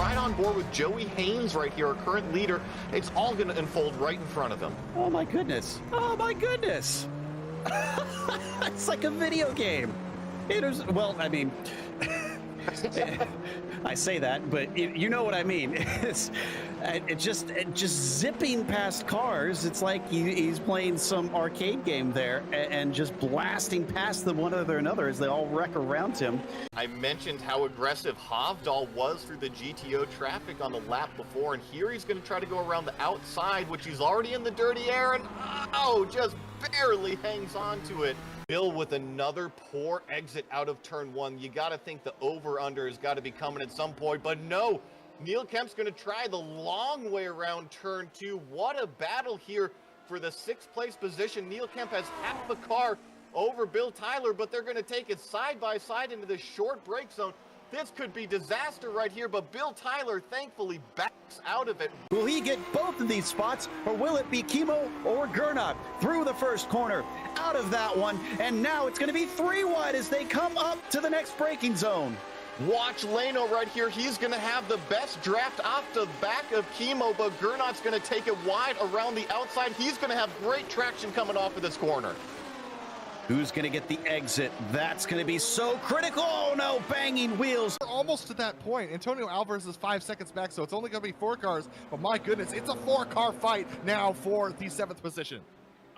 right on board with Joey Haynes right here, our current leader. It's all going to unfold right in front of him. Oh my goodness. Oh my goodness. It's like a video game. Well, I mean, I say that, but you know what I mean. It's just zipping past cars. It's like he's playing some arcade game there and just blasting past them one after another as they all wreck around him. I mentioned how aggressive Hovdal was through the GTO traffic on the lap before, and here he's going to try to go around the outside, which he's already in the dirty air, and just barely hangs on to it. Bill with another poor exit out of turn one. You got to think the over-under has got to be coming at some point, but no. Neil Kemp's going to try the long way around turn two. What a battle here for the sixth place position. Neil Kemp has half the car over Bill Tyler, but they're going to take it side by side into the short break zone. This could be disaster right here, but Bill Tyler thankfully backs out of it. Will he get both of these spots, or will it be Kimo or Gernot through the first corner, out of that one, and now it's going to be 3 wide as they come up to the next braking zone. Watch Leno right here. He's going to have the best draft off the back of Kimo, but Gernot's going to take it wide around the outside. He's going to have great traction coming off of this corner. Who's going to get the exit? That's going to be so critical. Oh, no, banging wheels. We're almost to that point. Antonio Alvarez is 5 seconds back, so it's only going to be 4 cars. But my goodness, it's a 4-car fight now for the 7th position.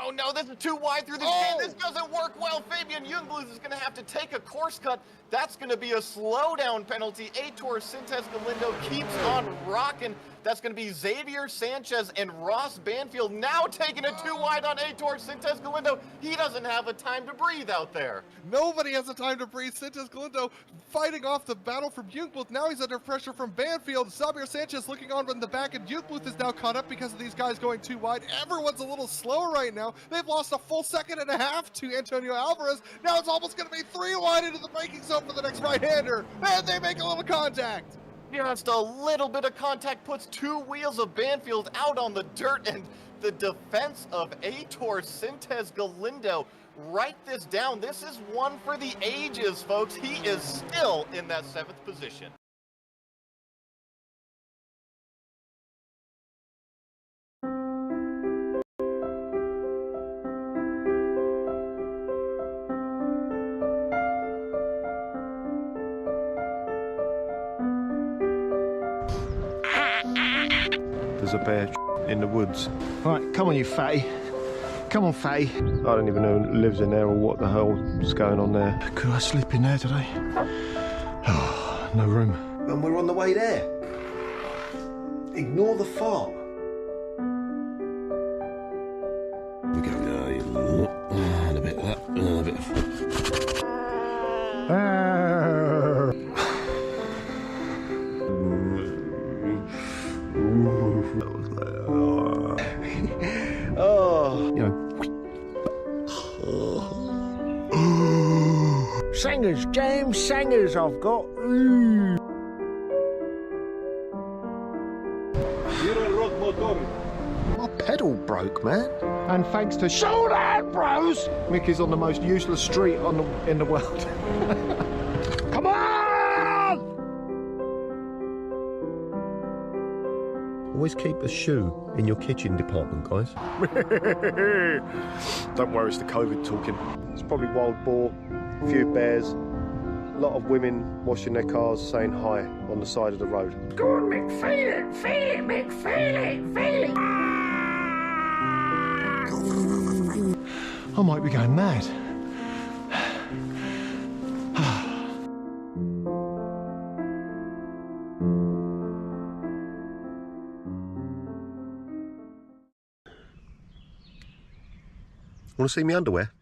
Oh no, this is too wide through the jam. This doesn't work well. Fabian Jungbluth is going to have to take a course cut. That's going to be a slowdown penalty. Aitor Sintes Galindo keeps on rocking. That's going to be Xavier Sanchez and Ross Banfield now taking it too wide on Aitor Sintes Galindo. He doesn't have a time to breathe out there. Nobody has a time to breathe. Sintes Galindo fighting off the battle from Jungbluth. Now he's under pressure from Banfield. Xavier Sanchez looking on from the back, and Jungbluth is now caught up because of these guys going too wide. Everyone's a little slower right now. They've lost a full 1.5 seconds to Antonio Alvarez. Now it's almost going to be 3 wide into the braking zone for the next right-hander. And they make a little contact. Just a little bit of contact puts 2 wheels of Banfield out on the dirt, and the defense of Aitor Sintes Galindo. Write this down. This is one for the ages, folks. He is still in that 7th position. There's a bear in the woods. Right, come on you fatty. Come on fatty. I don't even know who lives in there or what the hell's going on there. Could I sleep in there today? Oh, no room. And we're on the way there. Ignore the fart. We go, and a bit of that, and a bit of... You know. Sangers, James, sangers I've got. My pedal broke, man. And thanks to Show that, bros! Mickey's on the most useless street in the world. Come on! Always keep a shoe in your kitchen department, guys. Don't worry, it's the COVID talking. It's probably wild boar, a few bears, a lot of women washing their cars saying hi on the side of the road. Go on, Mick, feel it, Mick, feel it, feel it. I might be going mad. Want to see me underwear?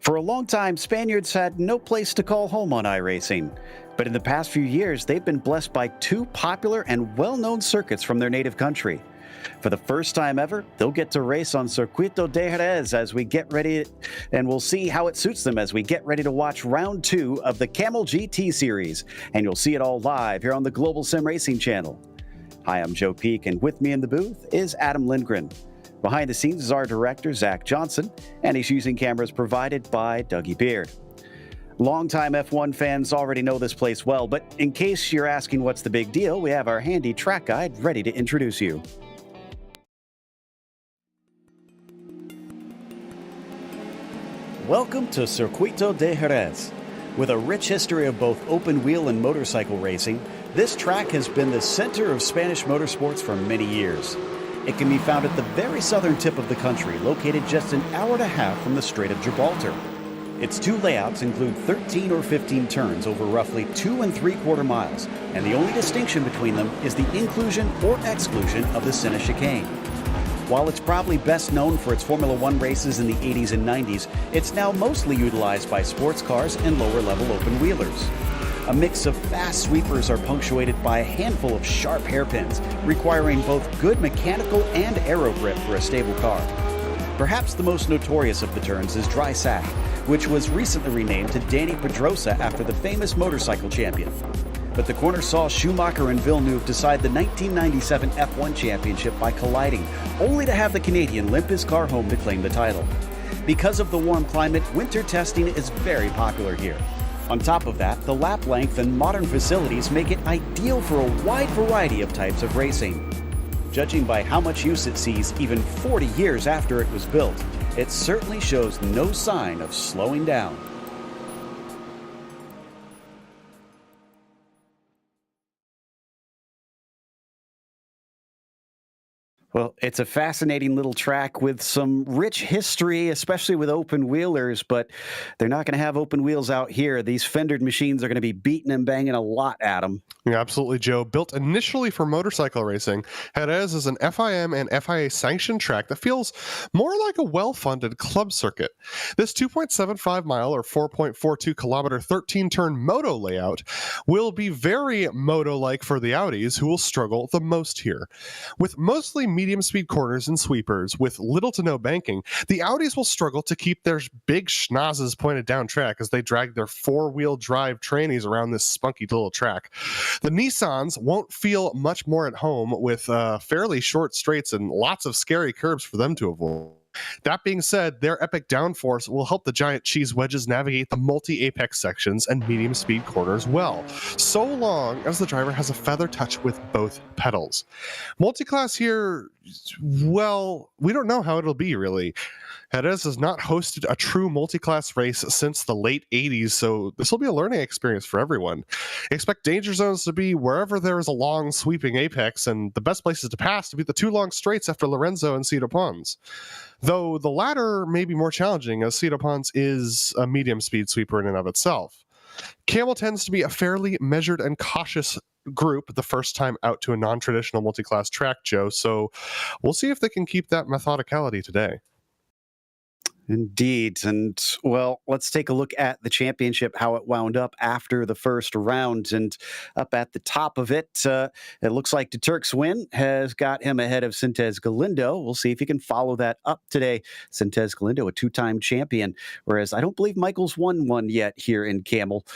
For a long time, Spaniards had no place to call home on iRacing. But in the past few years, they've been blessed by 2 popular and well-known circuits from their native country. For the first time ever, they'll get to race on Circuito de Jerez as we get ready, and we'll see how it suits them as we get ready to watch round 2 of the Camel GT series. And you'll see it all live here on the Global SimRacing Channel. Hi, I'm Joe Peak, and with me in the booth is Adam Lindgren. Behind the scenes is our director, Zach Johnson, and he's using cameras provided by Dougie Beard. Longtime F1 fans already know this place well, but in case you're asking what's the big deal, we have our handy track guide ready to introduce you. Welcome to Circuito de Jerez. With a rich history of both open wheel and motorcycle racing, this track has been the center of Spanish motorsports for many years. It can be found at the very southern tip of the country, located just an hour and a half from the Strait of Gibraltar. Its 2 layouts include 13 or 15 turns over roughly 2 3/4 miles, and the only distinction between them is the inclusion or exclusion of the center chicane. While it's probably best known for its Formula One races in the 80s and 90s, it's now mostly utilized by sports cars and lower-level open-wheelers. A mix of fast sweepers are punctuated by a handful of sharp hairpins, requiring both good mechanical and aero grip for a stable car. Perhaps the most notorious of the turns is Dry Sack, which was recently renamed to Danny Pedrosa after the famous motorcycle champion. But the corner saw Schumacher and Villeneuve decide the 1997 F1 championship by colliding, only to have the Canadian limp his car home to claim the title. Because of the warm climate, winter testing is very popular here. On top of that, the lap length and modern facilities make it ideal for a wide variety of types of racing. Judging by how much use it sees even 40 years after it was built, it certainly shows no sign of slowing down. Well, it's a fascinating little track with some rich history, especially with open wheelers, but they're not going to have open wheels out here. These fendered machines are going to be beating and banging a lot at them. Yeah, absolutely, Joe. Built initially for motorcycle racing, Jerez is an FIM and FIA sanctioned track that feels more like a well-funded club circuit. This 2.75 mile or 4.42 kilometer 13-turn moto layout will be very moto-like for the Audis, who will struggle the most here. With mostly medium-speed corners and sweepers with little to no banking, the Audis will struggle to keep their big schnozzes pointed down track as they drag their four-wheel drive trannies around this spunky little track. The Nissans won't feel much more at home with fairly short straights and lots of scary curbs for them to avoid. That being said, their epic downforce will help the giant cheese wedges navigate the multi-apex sections and medium-speed corners well, so long as the driver has a feather touch with both pedals. Multiclass here, well, we don't know how it'll be, really. Jerez has not hosted a true multi-class race since the late 80s, so this will be a learning experience for everyone. Expect danger zones to be wherever there is a long sweeping apex, and the best places to pass to be the 2 long straights after Lorenzo and Cedar Pons. Though the latter may be more challenging, as Cedar Pons is a medium-speed sweeper in and of itself. Camel tends to be a fairly measured and cautious group the first time out to a non-traditional multi-class track, Joe, so we'll see if they can keep that methodicality today. Indeed. And, well, let's take a look at the championship, how it wound up after the first round. And up at the top of it, it looks like Turk's win has got him ahead of Sintez Galindo. We'll see if he can follow that up today. Sintez Galindo, a 2-time champion, whereas I don't believe Michael's won one yet here in Camel.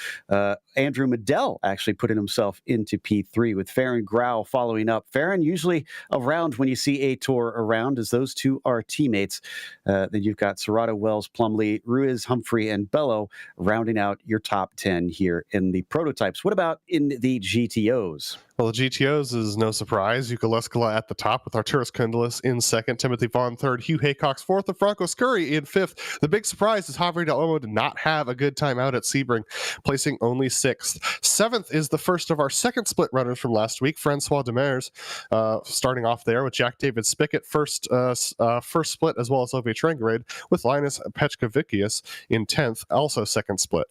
Andrew Medell actually putting himself into P3 with Farron Grau following up. Farron usually around when you see a tour around, as those two are teammates. Then you've got Serrato, Wells, Plumley, Ruiz, Humphrey, and Bello rounding out your top 10 here in the prototypes. What about in the GTOs? Well, the GTOs is no surprise. Ucaleskola at the top with Arturas Kundelis in second, Timothy Vaughn third, Hugh Haycox fourth, and Franco Scurry in fifth. The big surprise is Javier Del Olmo did not have a good time out at Sebring, placing only sixth. Seventh is the first of our second split runners from last week, Francois Demers, starting off there with Jack David Spickett first split, as well as Ove Trangerade, with Linus Petkovicius in 10th, also second split.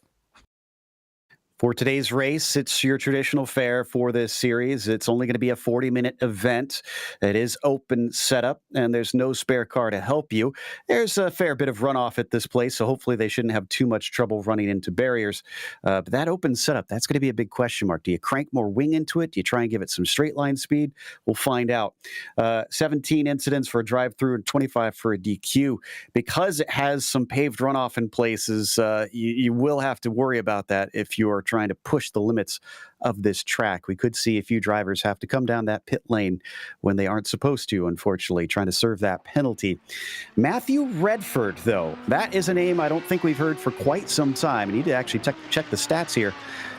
For today's race, it's your traditional fare for this series. It's only going to be a 40-minute event. It is open setup, and there's no spare car to help you. There's a fair bit of runoff at this place, so hopefully they shouldn't have too much trouble running into barriers. But that open setup, that's going to be a big question mark. Do you crank more wing into it? Do you try and give it some straight line speed? We'll find out. 17 incidents for a drive-through and 25 for a DQ. Because it has some paved runoff in places, you will have to worry about that if you're trying to push the limits of this track. We could see a few drivers have to come down that pit lane when they aren't supposed to, unfortunately, trying to serve that penalty. Matthew Redford, though, that is a name I don't think we've heard for quite some time. I need to actually check the stats here.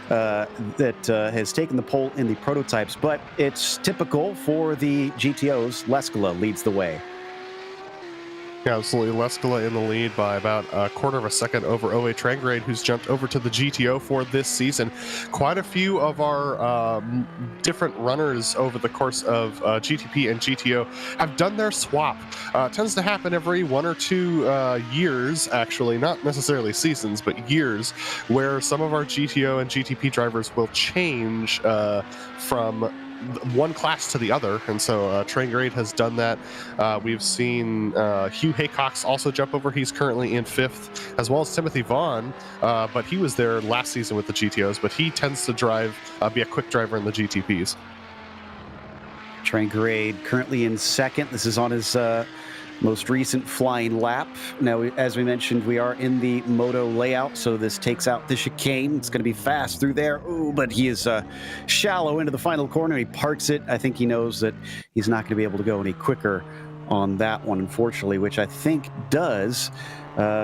That has taken the pole in the prototypes, but it's typical for the GTOs. Leskala leads the way. Yeah, absolutely. Leskala in the lead by about a quarter of a second over Ove Trangrade, who's jumped over to the GTO for this season. Quite a few of our different runners over the course of GTP and GTO have done their swap. Tends to happen every 1 or 2 years, actually, not necessarily seasons, but years, where some of our GTO and GTP drivers will change from one class to the other, and so Trangrade has done that. We've seen Hugh Haycox also jump over. He's currently in 5th, as well as Timothy Vaughn, but he was there last season with the GTOs, but he tends to be a quick driver in the GTPs. Trangrade currently in 2nd. This is on his most recent flying lap. Now, as we mentioned, we are in the moto layout, so this takes out the chicane. It's going to be fast through there. Ooh, but he is shallow into the final corner. He parks it. I think he knows that he's not going to be able to go any quicker on that one, unfortunately, which I think does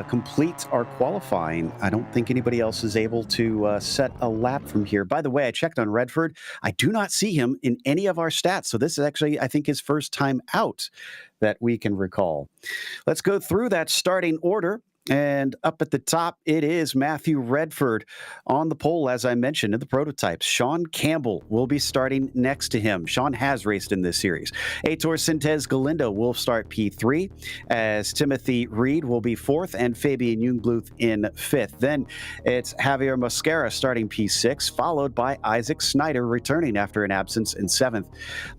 complete our qualifying. I don't think anybody else is able to set a lap from here. By the way, I checked on Redford. I do not see him in any of our stats, so this is actually, I think, his first time out that we can recall. Let's go through that starting order. And up at the top, it is Matthew Redford on the pole, as I mentioned, in the prototypes. Sean Campbell will be starting next to him. Sean has raced in this series. Heitor Sintez Galindo will start P3, as Timothy Reed will be 4th and Fabian Jungbluth in 5th. Then it's Javier Mosquera starting P6, followed by Isaac Snyder returning after an absence in 7th.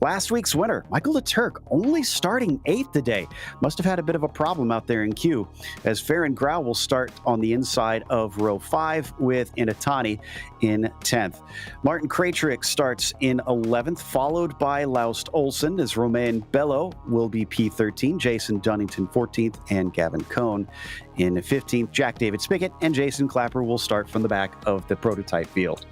Last week's winner, Michael Leturk, only starting 8th today. Must have had a bit of a problem out there in Q, as Farron Grau will start on the inside of row 5 with Inatani in 10th. Martin Krajcik starts in 11th, followed by Laust Olsen, as Romain Bello will be P13, Jason Dunnington 14th, and Gavin Cohn in 15th. Jack David Spigot and Jason Clapper will start from the back of the prototype field.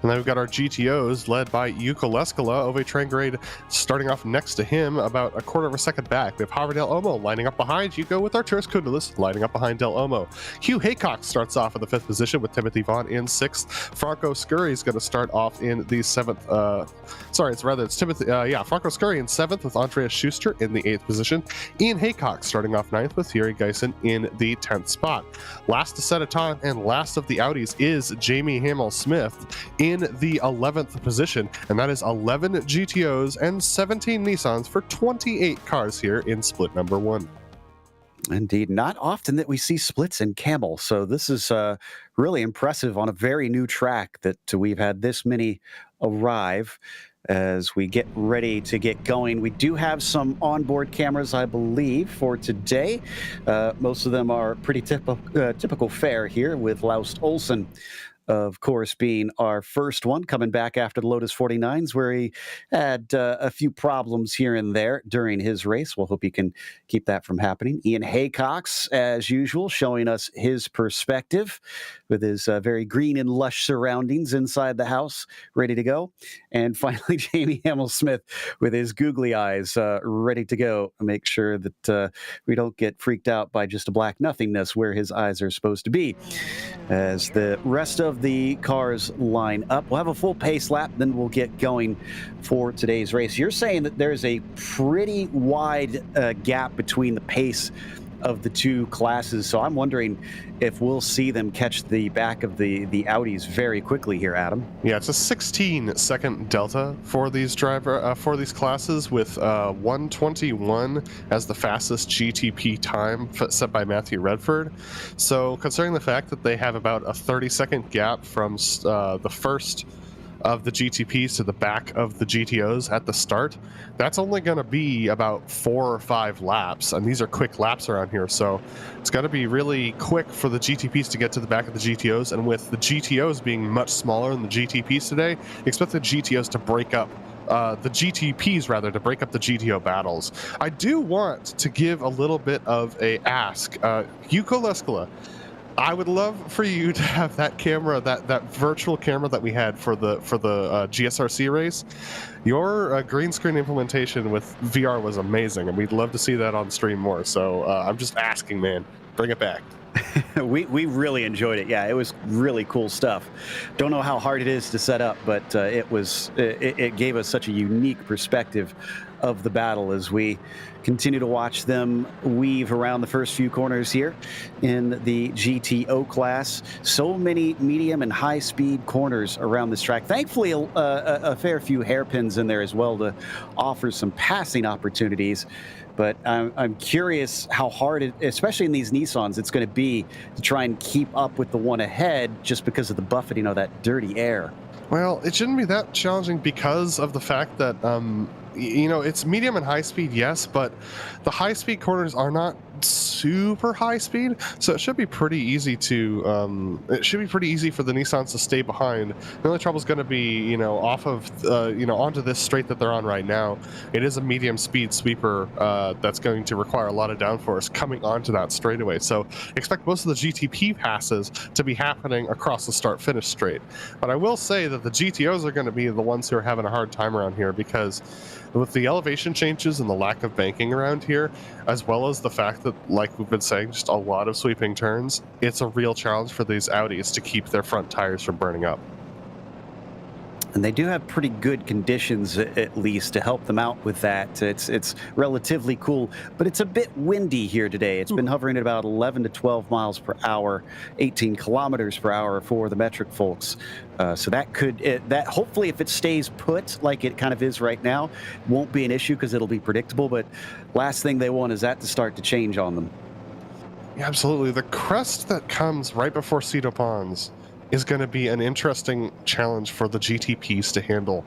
And then we've got our GTOs led by Yuko Leskala. Ove Trangrade starting off next to him, about a quarter of a second back. We have Javier Del Olmo lining up behind Yuko with Arturas Kundalis lining up behind Del Olmo. Hugh Haycox starts off in the 5th position with Timothy Vaughn in 6th. Franco Scurry is going to start off in the 7th. It's Timothy. Franco Scurry in 7th with Andreas Schuster in the 8th position. Ian Haycox starting off 9th with Thierry Geisen in the 10th spot. Last to set a time and last of the Audis is Jamie Hamill-Smith in the 11th position, and that is 11 GTOs and 17 Nissans for 28 cars here in split number 1. Indeed, not often that we see splits in Camel, so this is really impressive on a very new track that we've had this many arrive. As we get ready to get going, we do have some onboard cameras, I believe, for today. Most of them are pretty typical fare here, with Laust Olsen, of course, being our first one, coming back after the Lotus 49s, where he had a few problems here and there during his race. We'll hope he can keep that from happening. Ian Haycox, as usual, showing us his perspective with his very green and lush surroundings inside the house, ready to go. And finally, Jamie Hamill-Smith with his googly eyes, ready to go. Make sure that we don't get freaked out by just a black nothingness where his eyes are supposed to be. As the rest of the cars line up, we'll have a full pace lap, then we'll get going for today's race. You're saying that there's a pretty wide gap between the pace of the two classes. So I'm wondering if we'll see them catch the back of the Audis very quickly here, Adam. Yeah, it's a 16-second delta for these classes, with 1:21 as the fastest GTP time set by Matthew Redford. So considering the fact that they have about a 30-second gap from the first of the GTPs to the back of the GTOs at the start, that's only going to be about 4 or 5 laps, and these are quick laps around here, so it's got to be really quick for the GTPs to get to the back of the GTOs. And with the GTOs being much smaller than the GTPs today, expect the GTOs to break up the GTPs rather, to break up the GTO battles. I do want to give a little bit of a ask. Yuko Leskala, I would love for you to have that camera, that virtual camera that we had for the GSRC race. Your green screen implementation with VR was amazing, and we'd love to see that on stream more. So I'm just asking, man, bring it back. we really enjoyed it. Yeah, it was really cool stuff. Don't know how hard it is to set up, but it gave us such a unique perspective of the battle as we continue to watch them weave around the first few corners here in the GTO class. So many medium and high speed corners around this track. Thankfully, a fair few hairpins in there as well to offer some passing opportunities. But I'm curious how hard, especially in these Nissans, it's going to be to try and keep up with the one ahead, just because of the buffeting of that dirty air. Well, it shouldn't be that challenging because of the fact that it's medium and high speed, yes, but the high speed corners are not super high speed, so it should be pretty easy to for the Nissans to stay behind. The only trouble is going to be off of onto this straight that they're on right now. It is a medium speed sweeper that's going to require a lot of downforce coming onto that straightaway, so expect most of the GTP passes to be happening across the start finish straight. But I will say that the GTOs are going to be the ones who are having a hard time around here, because with the elevation changes and the lack of banking around here, as well as the fact that, like we've been saying, just a lot of sweeping turns, it's a real challenge for these Audis to keep their front tires from burning up. And they do have pretty good conditions, at least, to help them out with that. It's relatively cool, but it's a bit windy here today. It's been hovering at about 11 to 12 miles per hour, 18 kilometers per hour for the metric folks. So that hopefully, if it stays put like it kind of is right now, won't be an issue because it'll be predictable. But last thing they want is that to start to change on them. Yeah, absolutely. The crest that comes right before Cedo Ponds is going to be an interesting challenge for the GTPs to handle,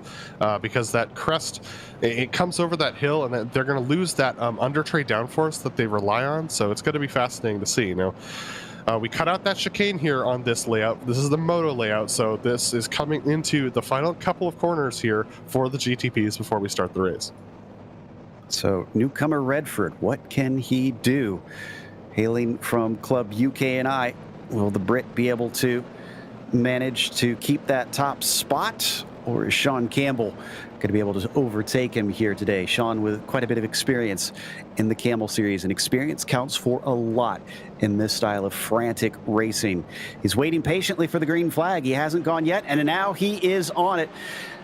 because that crest, it comes over that hill, and they're going to lose that under tray downforce that they rely on. So it's going to be fascinating to see. We cut out that chicane here on this layout. This is the moto layout, so this is coming into the final couple of corners here for the GTPs before we start the race. So newcomer Redford, what can he do? Hailing from Club UK&I, will the Brit be able to manage to keep that top spot, or is Sean Campbell going to be able to overtake him here today? Sean with quite a bit of experience in the Camel series, and experience counts for a lot in this style of frantic racing. He's waiting patiently for the green flag. He hasn't gone yet, and now he is on it.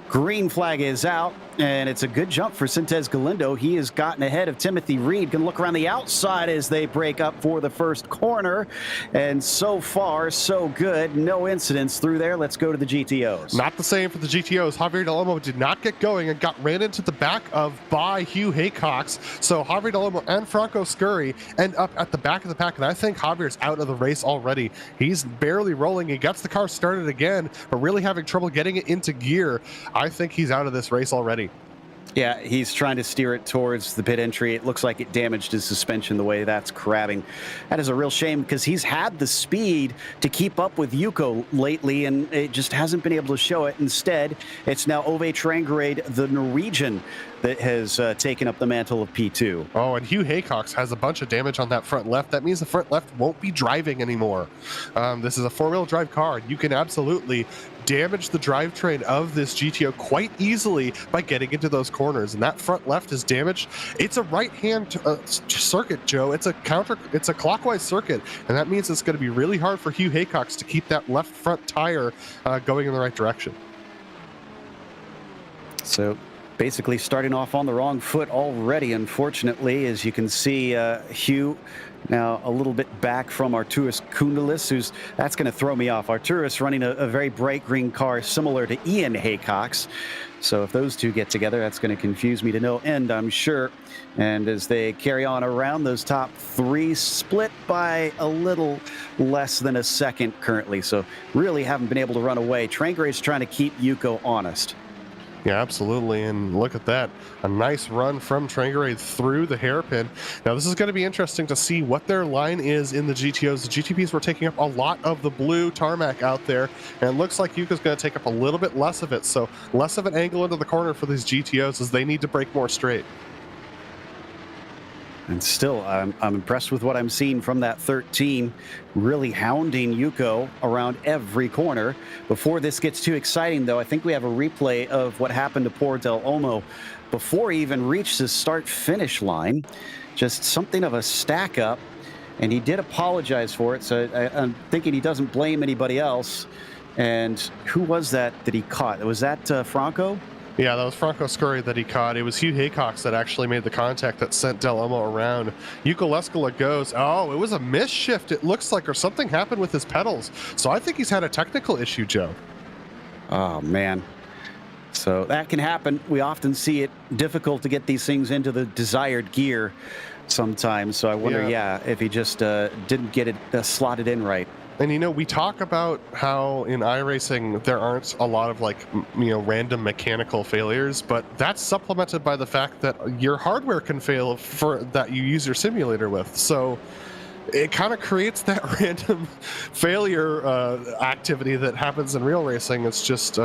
Green flag is out, and it's a good jump for Sintez Galindo. He has gotten ahead of Timothy Reed. Going to look around the outside as they break up for the first corner. And so far, so good. No incidents through there. Let's go to the GTOs. Not the same for the GTOs. Javier Del Olmo did not get going and got ran into the back of by Hugh Haycox. So Javier Del Olmo and Franco Scurry end up at the back of the pack, and I think Javier's out of the race already. He's barely rolling. He gets the car started again, but really having trouble getting it into gear. I think he's out of this race already. Yeah, he's trying to steer it towards the pit entry. It looks like it damaged his suspension the way that's crabbing. That is a real shame, because he's had the speed to keep up with Yuko lately, and it just hasn't been able to show it. Instead, it's now Ove Trangerade, the Norwegian, that has taken up the mantle of P2. Oh, and Hugh Haycox has a bunch of damage on that front left. That means the front left won't be driving anymore. This is a four-wheel drive car. You can absolutely damage the drivetrain of this GTO quite easily by getting into those corners, and that front left is damaged. It's a right-hand circuit, Joe. It's a clockwise circuit, and that means it's going to be really hard for Hugh Haycox to keep that left front tire going in the right direction. So basically starting off on the wrong foot already, unfortunately. As you can see, Hugh now a little bit back from Arturas Koundalis, that's going to throw me off. Arturas running a very bright green car similar to Ian Haycock's. So if those two get together, that's going to confuse me to no end, I'm sure. And as they carry on around, those top three split by a little less than a second currently. So really haven't been able to run away. Trangrade's trying to keep Yuko honest. Yeah, absolutely. And look at that. A nice run from Trangrade through the hairpin. Now, this is going to be interesting to see what their line is in the GTOs. The GTPs were taking up a lot of the blue tarmac out there, and it looks like Yuka's going to take up a little bit less of it. So less of an angle into the corner for these GTOs as they need to break more straight. And still, I'm impressed with what I'm seeing from that 13, really hounding Yuko around every corner. Before this gets too exciting, though, I think we have a replay of what happened to poor Del Olmo before he even reached his start-finish line. Just something of a stack-up, and he did apologize for it, so I'm thinking he doesn't blame anybody else. And who was that he caught? Was that Franco? Yeah, that was Franco Scurry that he caught. It was Hugh Haycox that actually made the contact that sent Del Olmo around. Yuko Leskola goes, oh, it was a misshift, it looks like, or something happened with his pedals. So I think he's had a technical issue, Joe. Oh, man. So that can happen. We often see it difficult to get these things into the desired gear sometimes. So I wonder, if he just didn't get it slotted in right. And, you know, we talk about how in iRacing there aren't a lot of, like, random mechanical failures, but that's supplemented by the fact that your hardware can fail that you use your simulator with. So it kind of creates that random failure activity that happens in real racing. It's just,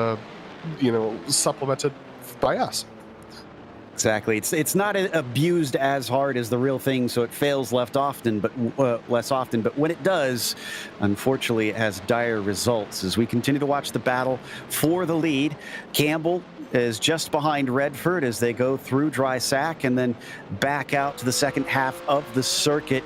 supplemented by us. Exactly. It's not abused as hard as the real thing, so it fails less often. But when it does, unfortunately, it has dire results. As we continue to watch the battle for the lead, Campbell is just behind Redford as they go through Dry Sack and then back out to the second half of the circuit.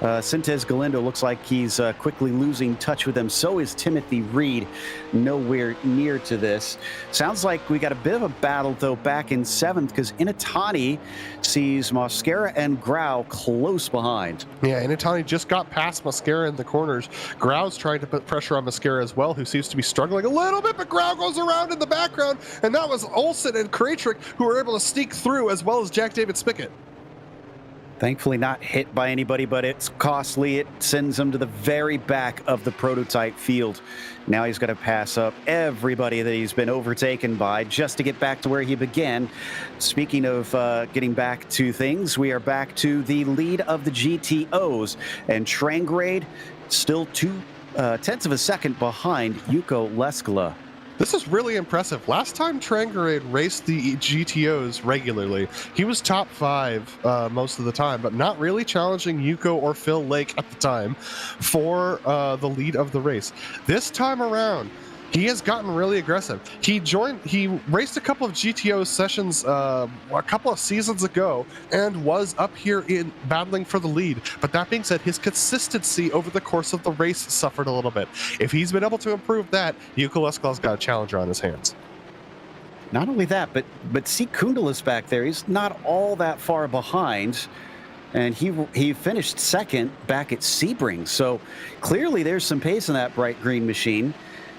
Sintez Galindo looks like he's quickly losing touch with them. So is Timothy Reed, nowhere near to this. Sounds like we got a bit of a battle, though, back in 7th, because Inatani sees Mosquera and Grau close behind. Yeah, Inatani just got past Mosquera in the corners. Grau's trying to put pressure on Mosquera as well, who seems to be struggling a little bit, but Grau goes around in the background, and that was Olsen and Krajcik who were able to sneak through, as well as Jack David Spickett. Thankfully not hit by anybody, but it's costly. It sends him to the very back of the prototype field. Now he's got to pass up everybody that he's been overtaken by just to get back to where he began. Speaking of getting back to things, we are back to the lead of the GTOs, and Trangrade still 0.2 of a second behind Yuko Leskola. This is really impressive. Last time Trangrade raced the GTOs regularly, he was top 5 most of the time, but not really challenging Yuko or Phil Lake at the time for the lead of the race. This time around, he has gotten really aggressive. He raced a couple of GTO sessions a couple of seasons ago and was up here in battling for the lead. But that being said, his consistency over the course of the race suffered a little bit. If he's been able to improve that, Yuko Leskola's got a challenger on his hands. Not only that, but see Koundalis back there. He's not all that far behind. And he finished second back at Sebring. So clearly there's some pace in that bright green machine.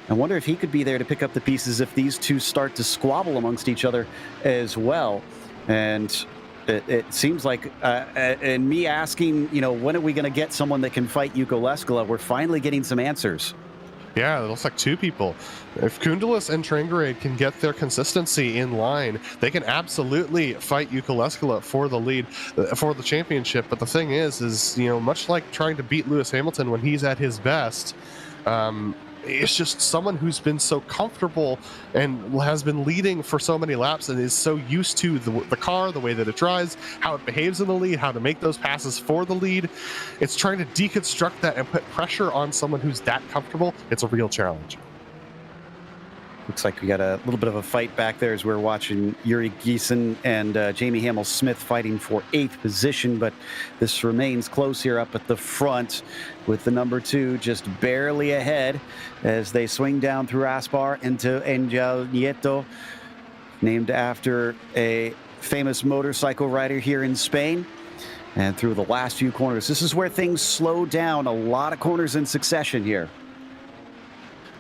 I wonder if he could be there to pick up the pieces if these two start to squabble amongst each other as well. And it seems like, and me asking, when are we going to get someone that can fight Yuko Leskola? We're finally getting some answers. Yeah, it looks like 2 people. If Koundalis and Trangrade can get their consistency in line, they can absolutely fight Yuko Leskola for the lead, for the championship. But the thing is much like trying to beat Lewis Hamilton when he's at his best, it's just someone who's been so comfortable and has been leading for so many laps and is so used to the car, the way that it drives, how it behaves in the lead, how to make those passes for the lead. It's trying to deconstruct that and put pressure on someone who's that comfortable. It's a real challenge. Looks like we got a little bit of a fight back there as we're watching Yuri Giesen and Jamie Hamill-Smith fighting for 8th position, but this remains close here up at the front with the number 2 just barely ahead as they swing down through Aspar into Angel Nieto. named after a famous motorcycle rider here in Spain. And through the last few corners, this is where things slow down. A lot of corners in succession here.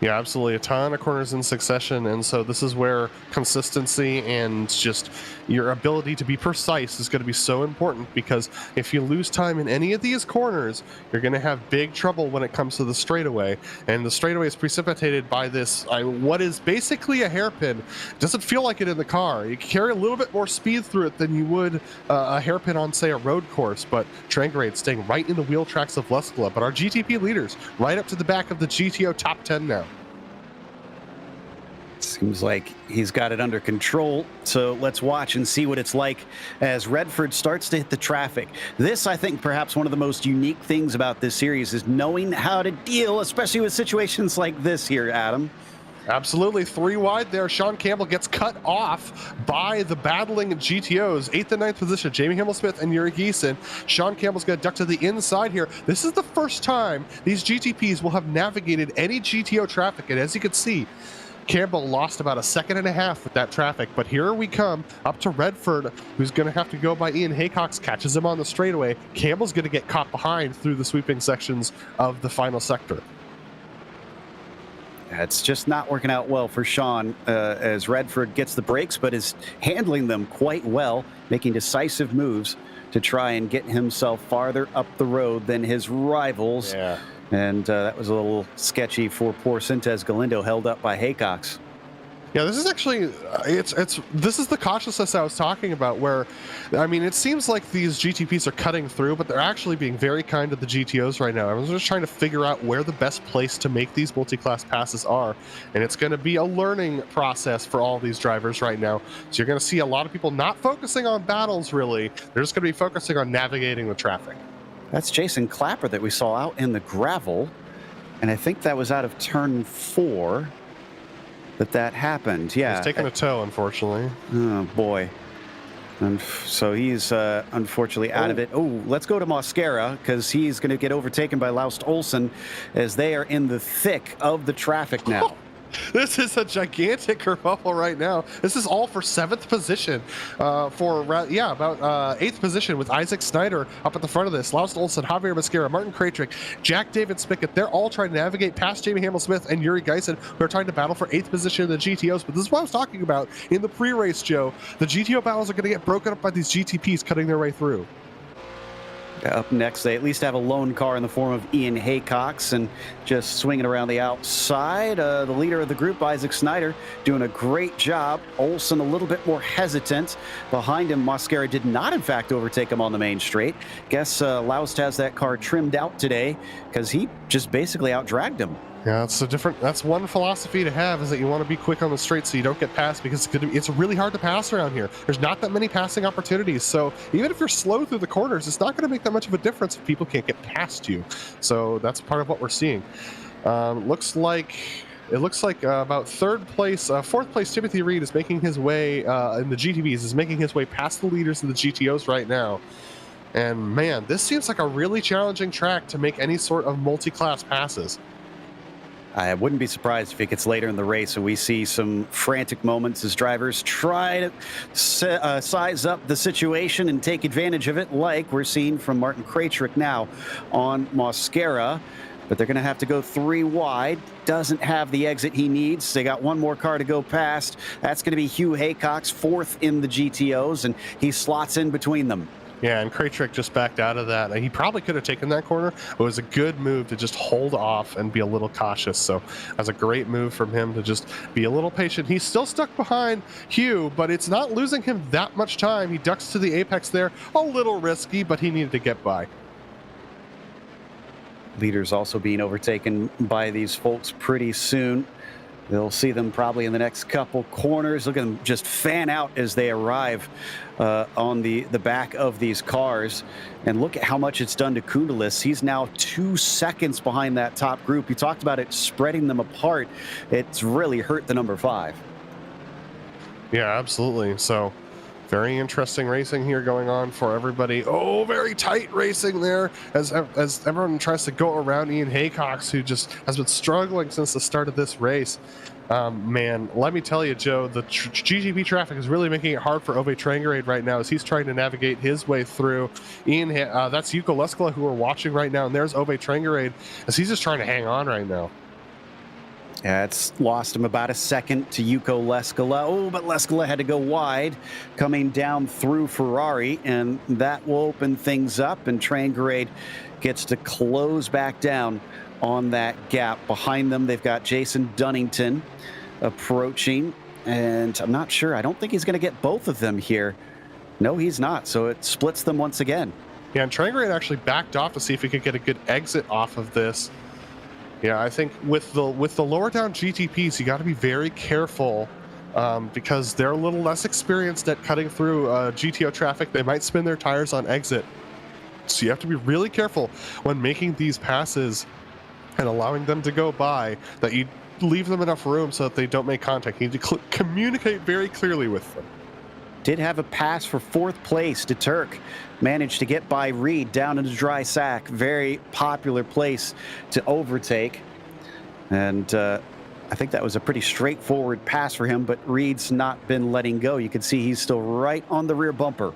Yeah, absolutely. A ton of corners in succession. And so this is where consistency and just your ability to be precise is going to be so important, because if you lose time in any of these corners, you're going to have big trouble when it comes to the straightaway. And the straightaway is precipitated by this, what is basically a hairpin. It doesn't feel like it in the car. You carry a little bit more speed through it than you would a hairpin on, say, a road course. But Trangrade staying right in the wheel tracks of Leskla. But our GTP leaders right up to the back of the GTO top 10 now. Seems like he's got it under control, so let's watch and see what it's like as Redford starts to hit the traffic. This, I think, perhaps one of the most unique things about this series is knowing how to deal, especially with situations like this here, Adam. Absolutely. 3 wide there. Sean Campbell gets cut off by the battling GTOs. 8th and 9th position, Jamie Himmel-Smith and Yuri Giesen. Sean Campbell's going to duck to the inside here. This is the first time these GTPs will have navigated any GTO traffic, and as you can see, Campbell lost about 1.5 seconds with that traffic, but here we come up to Redford, who's going to have to go by Ian Haycox, catches him on the straightaway. Campbell's going to get caught behind through the sweeping sections of the final sector. It's just not working out well for Sean as Redford gets the brakes, but is handling them quite well, making decisive moves to try and get himself farther up the road than his rivals. Yeah. And that was a little sketchy for poor Sintez Galindo, held up by Haycox. Yeah, this is actually, this is the cautiousness I was talking about, where, I mean, it seems like these GTPs are cutting through, but they're actually being very kind to the GTOs right now. Everyone's just trying to figure out where the best place to make these multi-class passes are, and it's going to be a learning process for all these drivers right now. So you're going to see a lot of people not focusing on battles, really. They're just going to be focusing on navigating the traffic. That's Jason Clapper that we saw out in the gravel, and I think that was out of turn 4 that happened. Yeah, He's taking a tow, unfortunately. Oh boy. And so he's unfortunately out of it. Oh, let's go to Mosquera, because he's going to get overtaken by Laust Olsen as they are in the thick of the traffic now. This is a gigantic kerfuffle right now. This is all for 7th position, about 8th position with Isaac Snyder up at the front of this. Laust Olsen, Javier Mosquera, Martin Krajcik, Jack David Spickett. They're all trying to navigate past Jamie Himmel-Smith and Yuri Giesen, who are trying to battle for 8th position in the GTOs. But this is what I was talking about in the pre-race, Joe. The GTO battles are going to get broken up by these GTPs cutting their way through. Up next, they at least have a lone car in the form of Ian Haycox, and just swinging around the outside, the leader of the group, Isaac Snyder, doing a great job. Olsen a little bit more hesitant. Behind him, Mosquera did not, in fact, overtake him on the main straight. Guess Laust has that car trimmed out today because he just basically outdragged him. Yeah, that's one philosophy to have, is that you want to be quick on the straight so you don't get passed, because it's really hard to pass around here. There's not that many passing opportunities. So even if you're slow through the corners, it's not going to make that much of a difference if people can't get past you. So that's part of what we're seeing. It looks like about 4th place, Timothy Reed is making his way in the GTBs, is making his way past the leaders of the GTOs right now. And man, this seems like a really challenging track to make any sort of multi-class passes. I wouldn't be surprised if it gets later in the race and we see some frantic moments as drivers try to size up the situation and take advantage of it, like we're seeing from Martin Krajcik now on Mosquera. But they're going to have to go 3 wide. Doesn't have the exit he needs. They got one more car to go past. That's going to be Hugh Haycox, 4th in the GTOs, and he slots in between them. Yeah, and Krajcik just backed out of that. He probably could have taken that corner, but it was a good move to just hold off and be a little cautious. So that's a great move from him to just be a little patient. He's still stuck behind Hugh, but it's not losing him that much time. He ducks to the apex there. A little risky, but he needed to get by. Leaders also being overtaken by these folks pretty soon. They'll see them probably in the next couple corners. Look at them just fan out as they arrive on the back of these cars. And look at how much it's done to Koundalis. He's now 2 seconds behind that top group. You talked about it spreading them apart. It's really hurt the number 5. Yeah, absolutely. So Very interesting racing here going on for everybody. Oh, very tight racing there as everyone tries to go around Ian Haycox, who just has been struggling since the start of this race. Man, let me tell you, Joe, the GTP traffic is really making it hard for Ove Trangerade right now as he's trying to navigate his way through. That's Yuko Leskala who we're watching right now, and there's Ove Trangerade as he's just trying to hang on right now. Yeah, it's lost him about a second to Yuko Leskala. Oh, but Leskala had to go wide, coming down through Ferrari, and that will open things up, and Trangerade gets to close back down on that gap. Behind them, they've got Jason Dunnington approaching, and I'm not sure. I don't think he's going to get both of them here. No, he's not, so it splits them once again. Yeah, and Trangerade actually backed off to see if he could get a good exit off of this. Yeah, I think with the lower down GTPs, you got to be very careful because they're a little less experienced at cutting through GTO traffic. They might spin their tires on exit. So you have to be really careful when making these passes and allowing them to go by, that you leave them enough room so that they don't make contact. You need to communicate very clearly with them. Did have a pass for 4th place to Turk. Managed to get by Reed down into dry sack. Very popular place to overtake. And I think that was a pretty straightforward pass for him, but Reed's not been letting go. You can see he's still right on the rear bumper.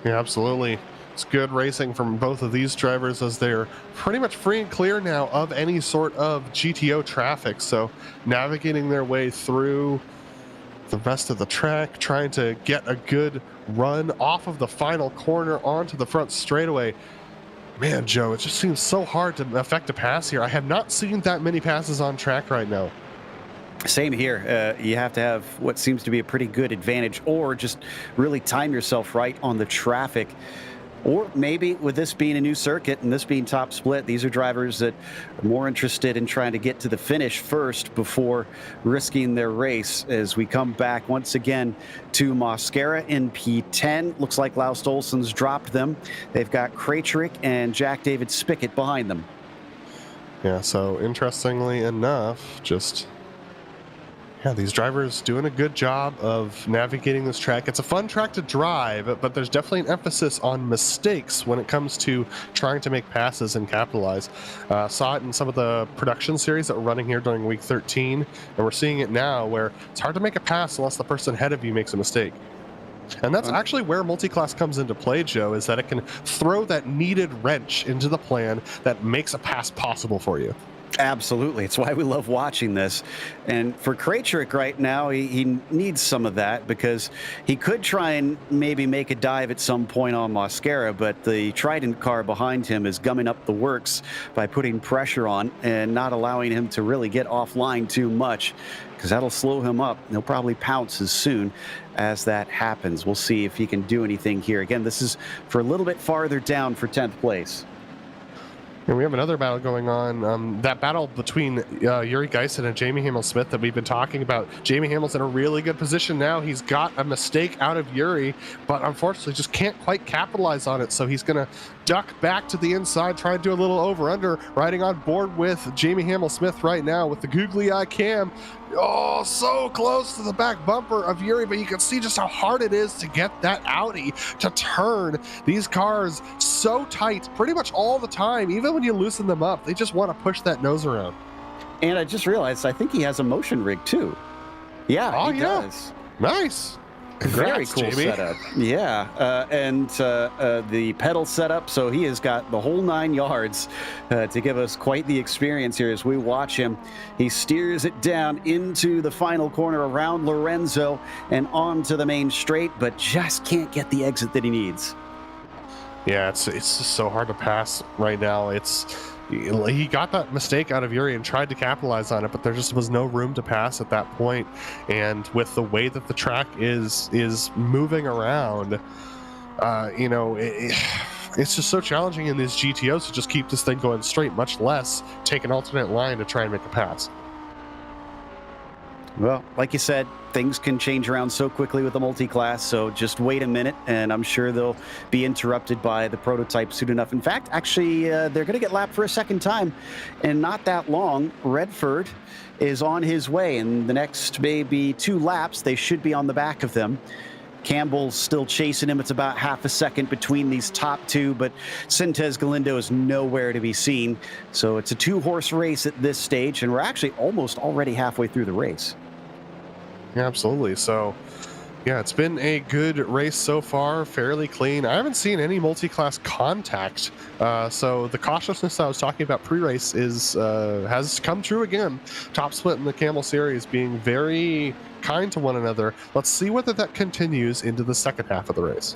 Yeah, absolutely. It's good racing from both of these drivers as they're pretty much free and clear now of any sort of GTO traffic. So navigating their way through the rest of the track, trying to get a good run off of the final corner onto the front straightaway. Man, Joe, it just seems so hard to effect a pass here. I have not seen that many passes on track right now. Same here. You have to have what seems to be a pretty good advantage, or just really time yourself right on the traffic. Or maybe with this being a new circuit and this being top split, these are drivers that are more interested in trying to get to the finish first before risking their race. As we come back once again to Mosquera in P10. Looks like Laust Olsen's dropped them. They've got Krajcik and Jack David Spickett behind them. Yeah, so interestingly enough, these drivers doing a good job of navigating this track. It's a fun track to drive, but there's definitely an emphasis on mistakes when it comes to trying to make passes and capitalize. Saw it in some of the production series that were running here during week 13, and we're seeing it now where it's hard to make a pass unless the person ahead of you makes a mistake. And that's actually where multiclass comes into play, Joe, is that it can throw that needed wrench into the plan that makes a pass possible for you. Absolutely. It's why we love watching this. And for Krajcik right now, he needs some of that, because he could try and maybe make a dive at some point on Mosquera, but the Trident car behind him is gumming up the works by putting pressure on and not allowing him to really get offline too much, because that'll slow him up. He'll probably pounce as soon as that happens. We'll see if he can do anything here. Again, this is for a little bit farther down for 10th place. And we have another battle going on. That battle between Yuri Geisen and Jamie Hamill-Smith that we've been talking about. Jamie Hamill's in a really good position now. He's got a mistake out of Yuri, but unfortunately just can't quite capitalize on it. So he's going to duck back to the inside, try and do a little over-under, riding on board with Jamie Hamill-Smith right now with the googly eye cam. Oh, so close to the back bumper of Yuri, but you can see just how hard it is to get that Audi to turn. These cars so tight pretty much all the time. Even when you loosen them up, they just want to push that nose around. And I just realized, I think he has a motion rig too. Yeah, he does. Nice. Very cool Jamie. setup. Yeah, and the pedal setup, so he has got the whole 9 yards to give us quite the experience here as we watch him. He steers it down into the final corner around Lorenzo and onto the main straight, but just can't get the exit that he needs. Yeah, it's just so hard to pass right now. He got that mistake out of Yuri and tried to capitalize on it, but there just was no room to pass at that point. And with the way that the track is moving around, it's just so challenging in these GTOs to just keep this thing going straight, much less take an alternate line to try and make a pass. Well, like you said, things can change around so quickly with the multi-class, so just wait a minute, and I'm sure they'll be interrupted by the prototype soon enough. In fact, actually, they're going to get lapped for a second time, and not that long. Redford is on his way. In the next maybe 2 laps, they should be on the back of them. Campbell's still chasing him. It's about half a second between these top two, but Sintez Galindo is nowhere to be seen. So it's a two-horse race at this stage, and we're actually almost already halfway through the race. Yeah, absolutely. So, yeah, it's been a good race so far, fairly clean. I haven't seen any multi-class contact, so the cautiousness I was talking about pre-race has come true again. Top split in the Camel Series being very kind to one another. Let's see whether that continues into the second half of the race.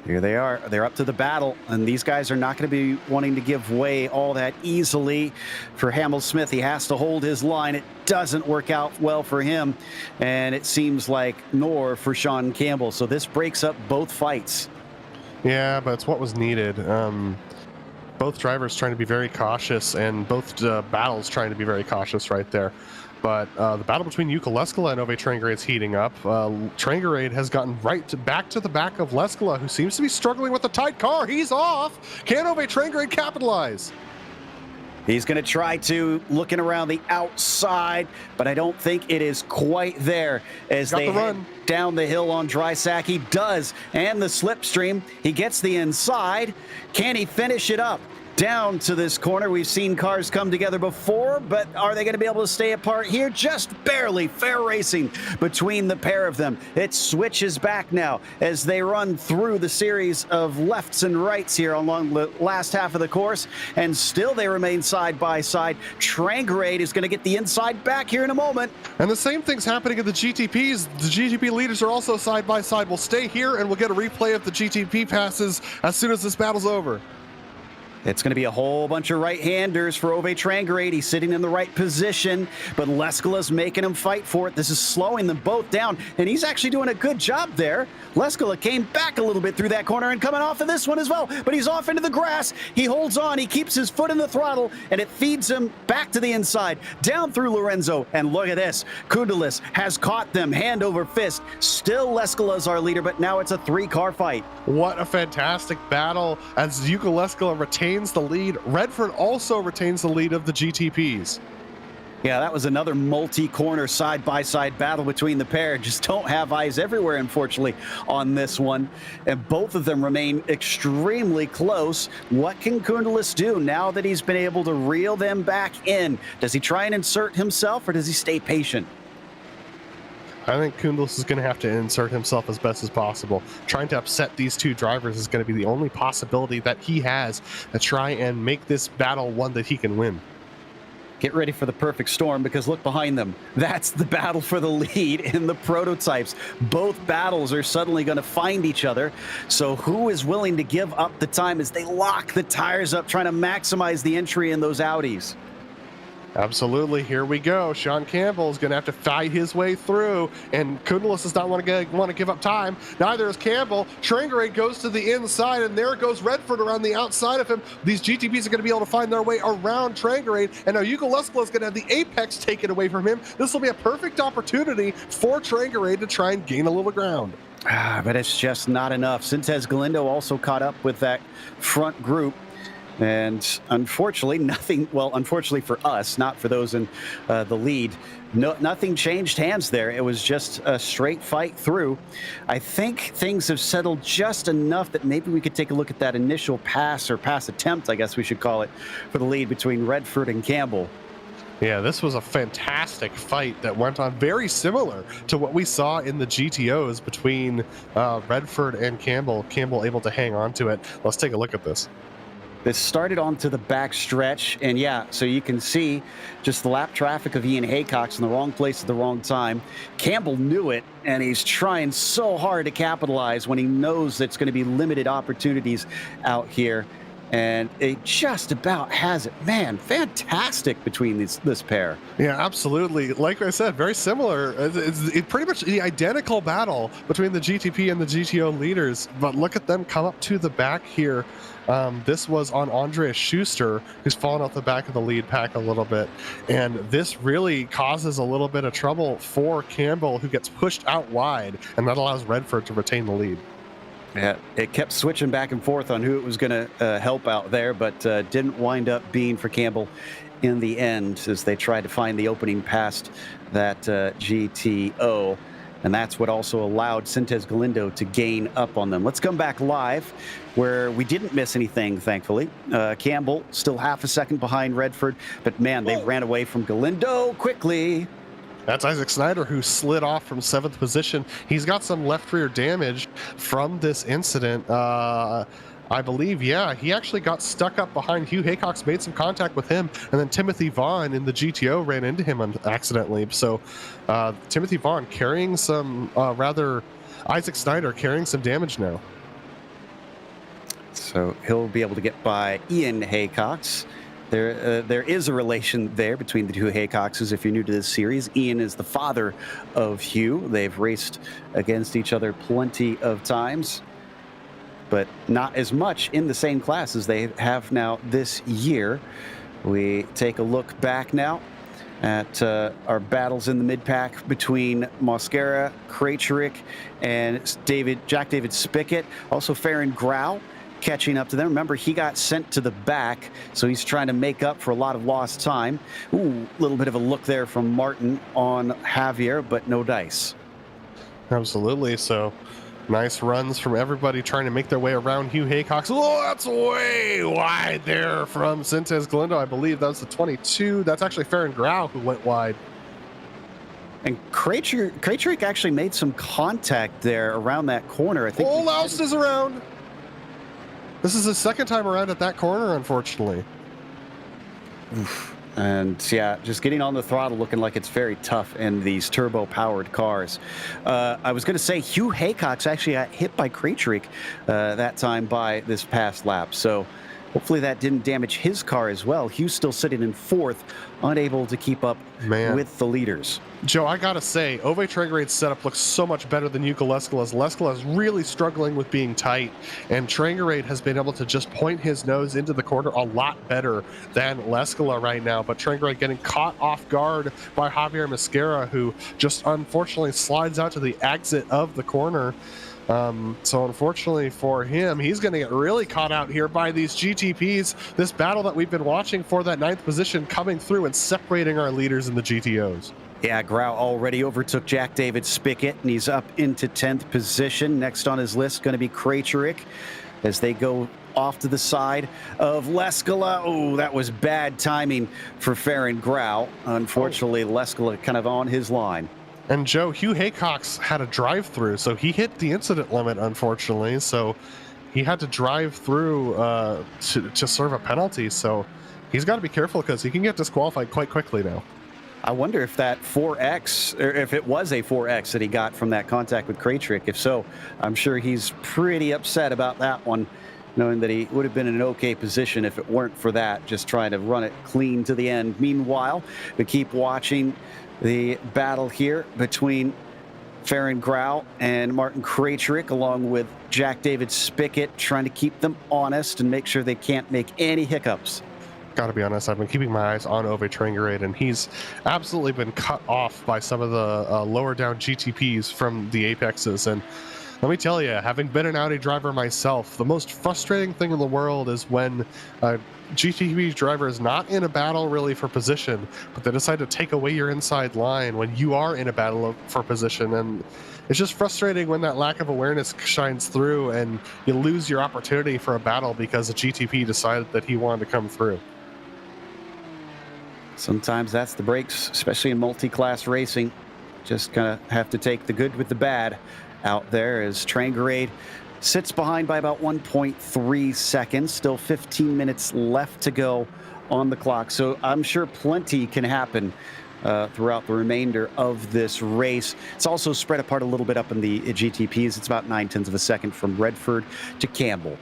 Here they are. They're up to the battle, and these guys are not going to be wanting to give way all that easily. For Hamill Smith, he has to hold his line. It doesn't work out well for him, and it seems like nor for Sean Campbell. So this breaks up both fights. Yeah, but it's what was needed. Both drivers trying to be very cautious, and both battles trying to be very cautious right there. But the battle between Jukka Leskala and Ove Trangarade is heating up. Trangarade has gotten back to the back of Leskala, who seems to be struggling with a tight car. He's off. Can Ove Trangarade capitalize? He's going to try to, looking around the outside, but I don't think it is quite there as they head down the hill on Drysack. He does, and the slipstream. He gets the inside. Can he finish it up? Down to this corner. We've seen cars come together before, but are they going to be able to stay apart here? Just barely. Fair racing between the pair of them. It switches back now as they run through the series of lefts and rights here along the last half of the course, and still they remain side by side. Trangarade is going to get the inside back here in a moment. And the same thing's happening in the GTPs. The GTP leaders are also side by side. We'll stay here and we'll get a replay of the GTP passes as soon as this battle's over. It's going to be a whole bunch of right-handers for Ove Trangarade. He's sitting in the right position, but Leskala's making him fight for it. This is slowing them both down, and he's actually doing a good job there. Leskala came back a little bit through that corner and coming off of this one as well, but he's off into the grass. He holds on. He keeps his foot in the throttle, and it feeds him back to the inside, down through Lorenzo, and look at this. Kundalis has caught them hand over fist. Still Leskala's our leader, but now it's a three-car fight. What a fantastic battle as Jukka Leskala retains the lead. Redford also retains the lead of the GTPs. Yeah, that was another multi-corner side-by-side battle between the pair. Just don't have eyes everywhere, unfortunately, on this one. And both of them remain extremely close. What can Kundalis do now that he's been able to reel them back in? Does he try and insert himself, or does he stay patient? I think Kundalis is going to have to insert himself as best as possible. Trying to upset these two drivers is going to be the only possibility that he has to try and make this battle one that he can win. Get ready for the perfect storm, because look behind them. That's the battle for the lead in the prototypes. Both battles are suddenly going to find each other. So who is willing to give up the time as they lock the tires up, trying to maximize the entry in those Audis? Absolutely, here we go. Sean Campbell is going to have to fight his way through, and Kundalis does not want to give up time. Neither is Campbell. Trangarade goes to the inside, and there goes Redford around the outside of him. These GTPs are going to be able to find their way around Trangarade, and now Jukka Leskala is going to have the apex taken away from him. This will be a perfect opportunity for Trangarade to try and gain a little ground. But it's just not enough. Sintez Galindo also caught up with that front group. And unfortunately, unfortunately for us, not for those in the lead, nothing changed hands there. It was just a straight fight through. I think things have settled just enough that maybe we could take a look at that initial pass attempt, I guess we should call it, for the lead between Redford and Campbell. Yeah, this was a fantastic fight that went on, very similar to what we saw in the GTOs between Redford and Campbell. Campbell able to hang on to it. Let's take a look at this. This started onto the back stretch, and yeah, so you can see just the lap traffic of Ian Haycock's in the wrong place at the wrong time. Campbell knew it, and he's trying so hard to capitalize when he knows that it's going to be limited opportunities out here. And it just about has it. Man, fantastic between this pair. Yeah, absolutely. Like I said, very similar. It's pretty much the identical battle between the GTP and the GTO leaders. But look at them come up to the back here. This was on Andreas Schuster, who's fallen off the back of the lead pack a little bit. And this really causes a little bit of trouble for Campbell, who gets pushed out wide. And that allows Redford to retain the lead. Yeah, it kept switching back and forth on who it was going to help out there, but didn't wind up being for Campbell in the end as they tried to find the opening past that GTO. and that's what also allowed Sintez Galindo to gain up on them. Let's come back live where we didn't miss anything, thankfully. Campbell still half a second behind Redford, but man, they ran away from Galindo quickly. That's Isaac Snyder, who slid off from 7th position. He's got some left rear damage from this incident. I believe, yeah, he actually got stuck up behind Hugh Haycox, made some contact with him, and then Timothy Vaughn in the GTO ran into him accidentally. So Timothy Vaughn carrying some, Isaac Snyder carrying some damage now. So he'll be able to get by Ian Haycox. There is a relation there between the two Haycoxes. If you're new to this series, Ian is the father of Hugh. They've raced against each other plenty of times, but not as much in the same class as they have now this year. We take a look back now at our battles in the mid-pack between Mosquera, Krejcik, and Jack David Spickett. Also Farron Grau catching up to them. Remember, he got sent to the back, so he's trying to make up for a lot of lost time. Ooh, a little bit of a look there from Martin on Javier, but no dice. Absolutely. So nice runs from everybody trying to make their way around Hugh Haycox. Oh, that's way wide there from Sintez Galindo. I believe that was the 22. That's actually Farron Grau who went wide. And Krejcik actually made some contact there around that corner. I think. Oh, Laust is around. This is his second time around at that corner, unfortunately. Oof. And yeah, just getting on the throttle looking like it's very tough in these turbo-powered cars. I was going to say Hugh Haycox actually got hit by Krejcik that time by this past lap. So hopefully that didn't damage his car as well. Hugh's still sitting in 4th, unable to keep up with the leaders. Joe, I gotta say, Ove Trangrade's setup looks so much better than Yuka Leskala's. Leskala's really struggling with being tight, and Trangrade has been able to just point his nose into the corner a lot better than Leskala right now. But Trangrade getting caught off guard by Javier Mosquera, who just unfortunately slides out to the exit of the corner. So unfortunately for him, he's going to get really caught out here by these GTPs. This battle that we've been watching for that 9th position coming through and separating our leaders in the GTOs. Yeah, Grau already overtook Jack David Spickett, and he's up into 10th position. Next on his list going to be Krejcik as they go off to the side of Leskala. Oh, that was bad timing for Farron Grau. Unfortunately, Leskala kind of on his line. And Joe, Hugh Haycox had a drive-through, so he hit the incident limit, unfortunately. So he had to drive through to serve a penalty. So he's got to be careful because he can get disqualified quite quickly now. I wonder if that 4X, or if it was a 4X that he got from that contact with Krejcik. If so, I'm sure he's pretty upset about that one, knowing that he would have been in an okay position if it weren't for that, just trying to run it clean to the end. Meanwhile, we keep watching the battle here between Farron Grau and Martin Krejcik, along with Jack David Spickett, trying to keep them honest and make sure they can't make any hiccups. Got to be honest, I've been keeping my eyes on Ove Trangrade, and he's absolutely been cut off by some of the lower down GTPs from the Apexes. And let me tell you, having been an Audi driver myself, the most frustrating thing in the world is when a GTP driver is not in a battle really for position, but they decide to take away your inside line when you are in a battle for position. And it's just frustrating when that lack of awareness shines through and you lose your opportunity for a battle because a GTP decided that he wanted to come through. Sometimes that's the breaks, especially in multi-class racing. Just kind of have to take the good with the bad out there as Trangrade sits behind by about 1.3 seconds. Still 15 minutes left to go on the clock. So I'm sure plenty can happen throughout the remainder of this race. It's also spread apart a little bit up in the GTPs. It's about 0.9 of a second from Redford to Campbell.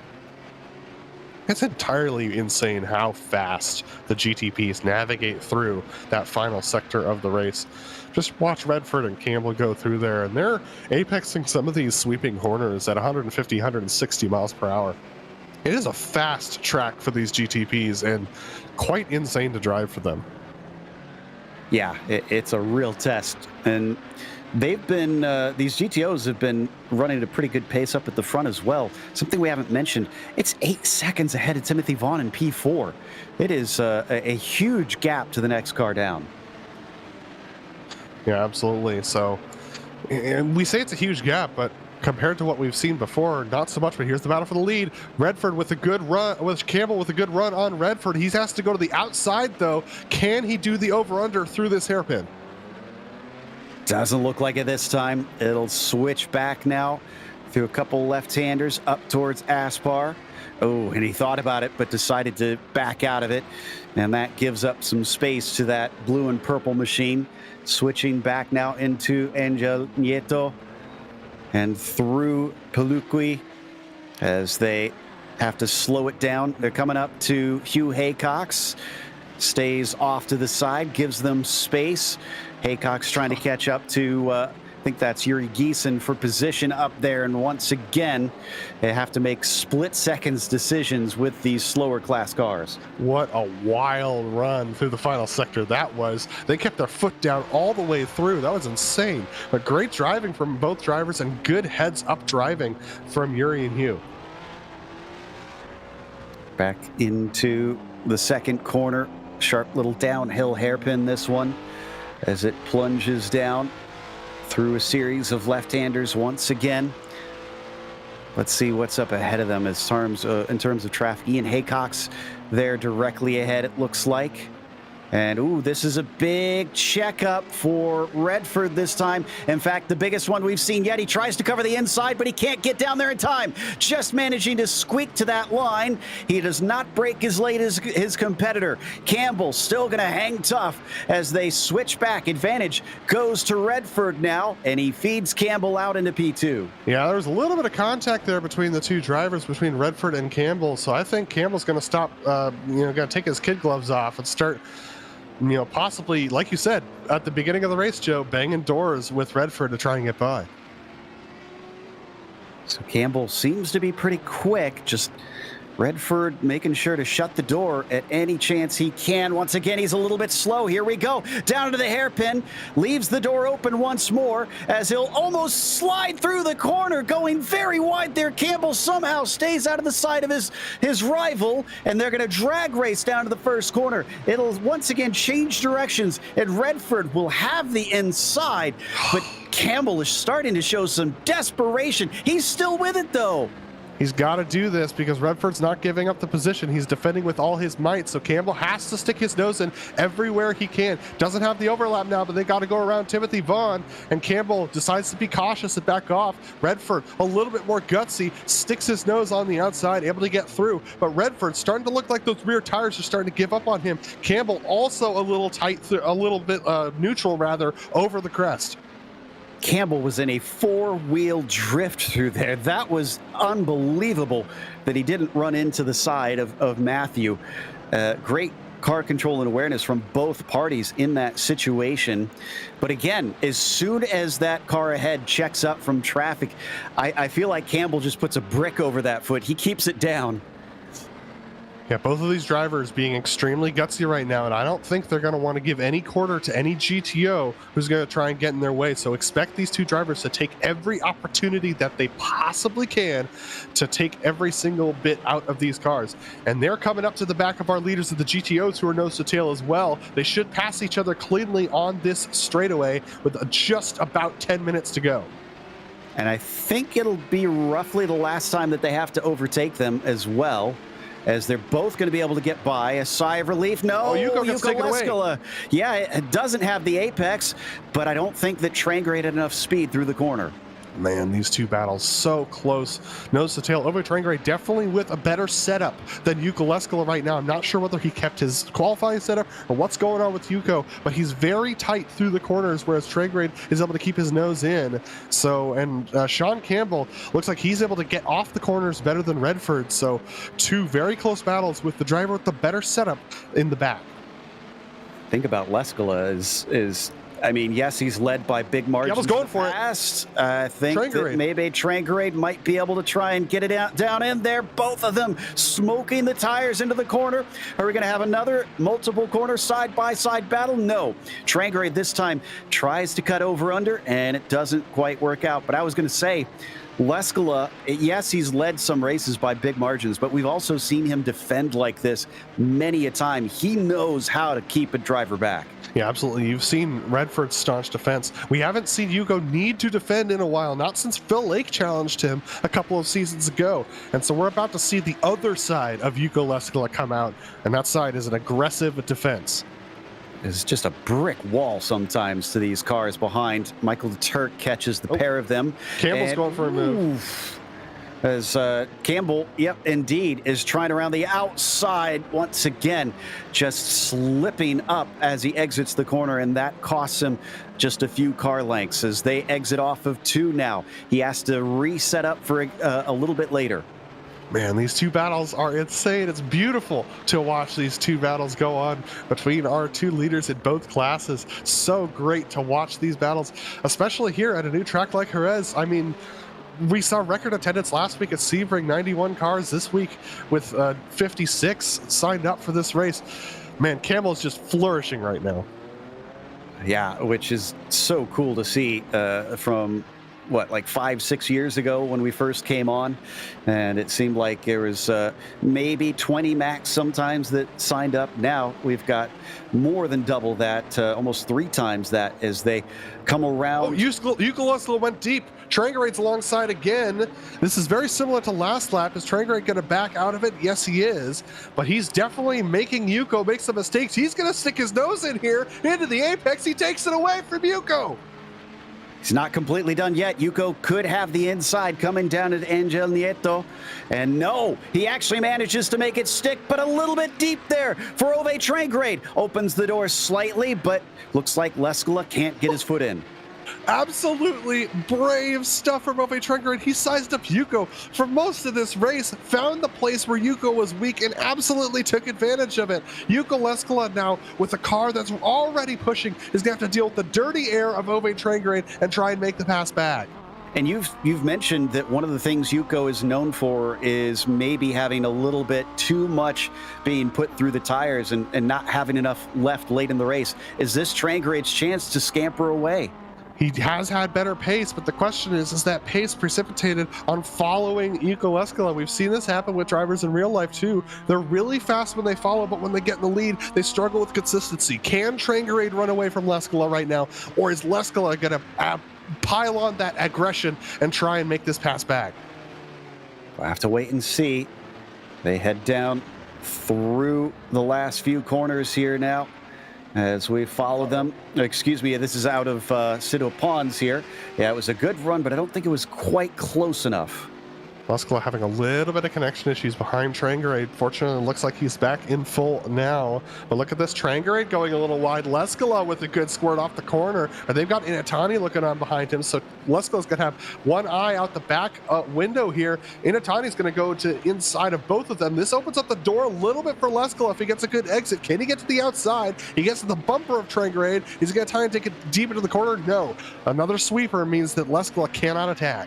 It's entirely insane how fast the GTPs navigate through that final sector of the race. Just watch Redford and Campbell go through there, and they're apexing some of these sweeping corners at 150, 160 miles per hour. It is a fast track for these GTPs and quite insane to drive for them. Yeah, it's a real test. And they've been, these GTOs have been running at a pretty good pace up at the front as well. Something we haven't mentioned, it's 8 seconds ahead of Timothy Vaughn in P4. It is a huge gap to the next car down. Yeah, absolutely. So And we say it's a huge gap, but compared to what we've seen before, not so much. But here's the battle for the lead. Redford with a good run, with Campbell with a good run on Redford. He has to go to the outside, though. Can he do the over-under through this hairpin? Doesn't look like it this time. It'll switch back now through a couple left-handers up towards Aspar. Oh, and he thought about it, but decided to back out of it. And that gives up some space to that blue and purple machine. Switching back now into Angel Nieto and through Peluqui as they have to slow it down. They're coming up to Hugh Haycox. Stays off to the side, gives them space. Haycox trying to catch up to, I think that's Yuri Giesen for position up there. And once again, they have to make split seconds decisions with these slower class cars. What a wild run through the final sector that was. They kept their foot down all the way through. That was insane. But great driving from both drivers and good heads up driving from Yuri and Hugh. Back into the second corner. Sharp little downhill hairpin, this one, as it plunges down through a series of left-handers once again. Let's see what's up ahead of them in terms of traffic. Ian Haycox there directly ahead, it looks like. And, ooh, this is a big checkup for Redford this time. In fact, the biggest one we've seen yet. He tries to cover the inside, but he can't get down there in time. Just managing to squeak to that line. He does not break as late as his competitor. Campbell still going to hang tough as they switch back. Advantage goes to Redford now, and he feeds Campbell out into P2. Yeah, there was a little bit of contact there between the two drivers, between Redford and Campbell. So I think Campbell's going to stop, going to take his kid gloves off and start, possibly, like you said, at the beginning of the race, Joe, banging doors with Redford to try and get by. So Campbell seems to be pretty quick, just Redford making sure to shut the door at any chance he can. Once again, he's a little bit slow. Here we go. Down to the hairpin. Leaves the door open once more as he'll almost slide through the corner, going very wide there. Campbell somehow stays out of the side of his rival, and they're going to drag race down to the first corner. It'll once again change directions, and Redford will have the inside, but Campbell is starting to show some desperation. He's still with it, though. He's got to do this because Redford's not giving up the position. He's defending with all his might, so Campbell has to stick his nose in everywhere he can. Doesn't have the overlap now, but they got to go around Timothy Vaughn, and Campbell decides to be cautious and back off. Redford, a little bit more gutsy, sticks his nose on the outside, able to get through, but Redford's starting to look like those rear tires are starting to give up on him. Campbell also a little tight, a little bit neutral, rather, over the crest. Campbell was in a four-wheel drift through there. That was unbelievable that he didn't run into the side of Matthew. Great car control and awareness from both parties in that situation. But again, as soon as that car ahead checks up from traffic, I feel like Campbell just puts a brick over that foot. He keeps it down. Yeah, both of these drivers being extremely gutsy right now, and I don't think they're going to want to give any quarter to any GTO who's going to try and get in their way. So expect these two drivers to take every opportunity that they possibly can to take every single bit out of these cars. And they're coming up to the back of our leaders of the GTOs who are nose to tail as well. They should pass each other cleanly on this straightaway with just about 10 minutes to go. And I think it'll be roughly the last time that they have to overtake them as well, as they're both going to be able to get by. A sigh of relief. No, Yuko gets taken away. Yeah, it doesn't have the apex, but I don't think that Trangrade had enough speed through the corner. Man, these two battles so close. Nose to tail over Trangrade, definitely with a better setup than Yuko Leskola right now. I'm not sure whether he kept his qualifying setup or what's going on with Yuko, but he's very tight through the corners, whereas Trangrade is able to keep his nose in. So, and Sean Campbell looks like he's able to get off the corners better than Redford. So, two very close battles with the driver with the better setup in the back. Think about Leskola I mean, yes, he's led by big margins. I was going for it. I think that maybe Trangrade might be able to try and get it down in there. Both of them smoking the tires into the corner. Are we going to have another multiple corner side-by-side battle? No. Trangrade this time tries to cut over under, and it doesn't quite work out. But I was going to say, Leskola, yes, he's led some races by big margins, but we've also seen him defend like this many a time. He knows how to keep a driver back. Yeah, absolutely. You've seen Redford's staunch defense. We haven't seen Yuko need to defend in a while, not since Phil Lake challenged him a couple of seasons ago. And so we're about to see the other side of Yuko Leskola come out, and that side is an aggressive defense. It's just a brick wall sometimes to these cars behind. Michael Turk catches the pair of them. Campbell's going for a move. As Campbell, yep, indeed, is trying around the outside once again, just slipping up as he exits the corner, and that costs him just a few car lengths as they exit off of 2 now. He has to reset up for a little bit later. Man, these two battles are insane. It's beautiful to watch these two battles go on between our two leaders in both classes. So great to watch these battles, especially here at a new track like Jerez. I mean, we saw record attendance last week at Sebring, 91 cars this week with 56 signed up for this race. Man, Camel's just flourishing right now. Yeah, which is so cool to see from what, like 5-6 years ago when we first came on, and it seemed like there was maybe 20 max sometimes that signed up. Now we've got more than double that, almost 3 times that, as they come around. Oh, Yuko went deep. Trangarade alongside again. This is very similar to last lap. Is Trangarade going to back out of it? Yes, he is. But he's definitely making Yuko make some mistakes. He's going to stick his nose in here into the apex. He takes it away from Yuko. He's not completely done yet. Yuko could have the inside coming down at Angel Nieto. And no, he actually manages to make it stick, but a little bit deep there for Ove Trangrade. Opens the door slightly, but looks like Leskola can't get his foot in. Absolutely brave stuff from Ove Trangrade. He sized up Yuko for most of this race, found the place where Yuko was weak, and absolutely took advantage of it. Yuko Leskola now, with a car that's already pushing, is going to have to deal with the dirty air of Ove Trangrade and try and make the pass back. And you've mentioned that one of the things Yuko is known for is maybe having a little bit too much being put through the tires and not having enough left late in the race. Is this Trangrade's chance to scamper away? He has had better pace, but the question is that pace precipitated on following Yuko Leskola? We've seen this happen with drivers in real life too. They're really fast when they follow, but when they get in the lead, they struggle with consistency. Can Trangarade run away from Leskola right now, or is Leskola going to pile on that aggression and try and make this pass back? We'll have to wait and see. They head down through the last few corners here now as we follow them. Excuse me, this is out of Sido Ponds here. Yeah, it was a good run, but I don't think it was quite close enough. Leskola having a little bit of connection issues behind Trangarade. Fortunately, it looks like he's back in full now. But look at this, Trangarade going a little wide. Leskola with a good squirt off the corner. And they've got Inatani looking on behind him. So Leskola's going to have one eye out the back window here. Inatani's going to go to inside of both of them. This opens up the door a little bit for Leskola if he gets a good exit. Can he get to the outside? He gets to the bumper of Trangarade. He's going to try and take it deep into the corner. No. Another sweeper means that Leskola cannot attack.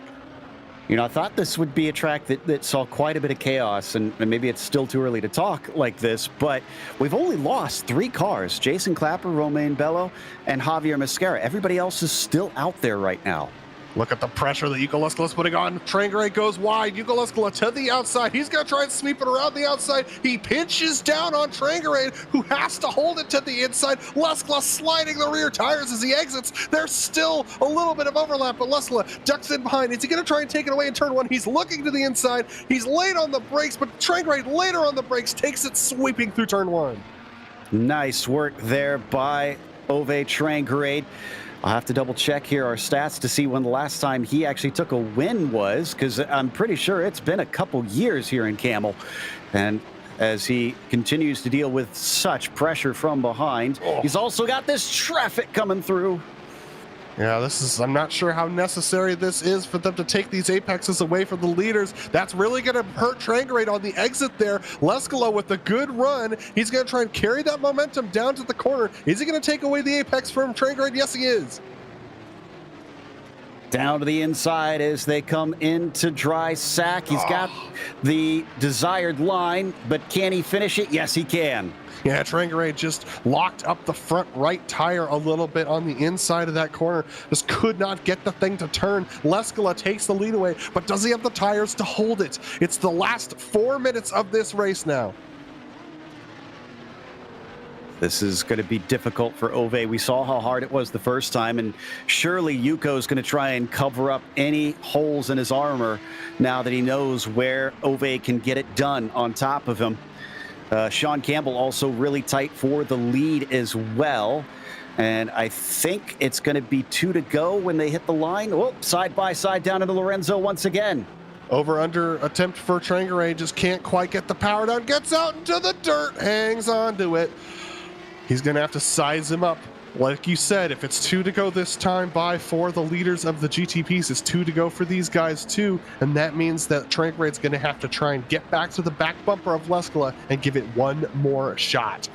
You know, I thought this would be a track that saw quite a bit of chaos, and maybe it's still too early to talk like this, but we've only lost 3 cars. Jason Clapper, Romain Bello, and Javier Mascara. Everybody else is still out there right now. Look at the pressure that Yuko Leskola's putting on. Trangarade goes wide. Yuko Leskola to the outside. He's going to try and sweep it around the outside. He pinches down on Trangarade, who has to hold it to the inside. Leskola sliding the rear tires as he exits. There's still a little bit of overlap, but Leskola ducks in behind. Is he going to try and take it away in turn 1? He's looking to the inside. He's late on the brakes, but Trangarade later on the brakes takes it sweeping through turn 1. Nice work there by Ove Trangarade. I'll have to double check here our stats to see when the last time he actually took a win was, because I'm pretty sure it's been a couple years here in Camel. And as he continues to deal with such pressure from behind, he's also got this traffic coming through. Yeah, I'm not sure how necessary this is for them to take these apexes away from the leaders. That's really going to hurt Trangarade on the exit there. Leskola with a good run. He's going to try and carry that momentum down to the corner. Is he going to take away the apex from Trangarade? Yes, he is. Down to the inside as they come into dry sack. He's got the desired line, but can he finish it? Yes, he can. Yeah, Trangarade just locked up the front right tire a little bit on the inside of that corner. Just could not get the thing to turn. Leskola takes the lead away, but does he have the tires to hold it? It's the last 4 minutes of this race now. This is going to be difficult for Ove. We saw how hard it was the first time, and surely Yuko's going to try and cover up any holes in his armor now that he knows where Ove can get it done on top of him. Sean Campbell also really tight for the lead as well. And I think it's going to be 2 to go when they hit the line. Oh, side by side down into Lorenzo once again. Over-under attempt for Trangaré, just can't quite get the power down. Gets out into the dirt, hangs onto it. He's going to have to size him up. Like you said, if it's 2 to go this time for the leaders of the GTPs, it's 2 to go for these guys too. And that means that Trangaré's going to have to try and get back to the back bumper of Leskala and give it one more shot.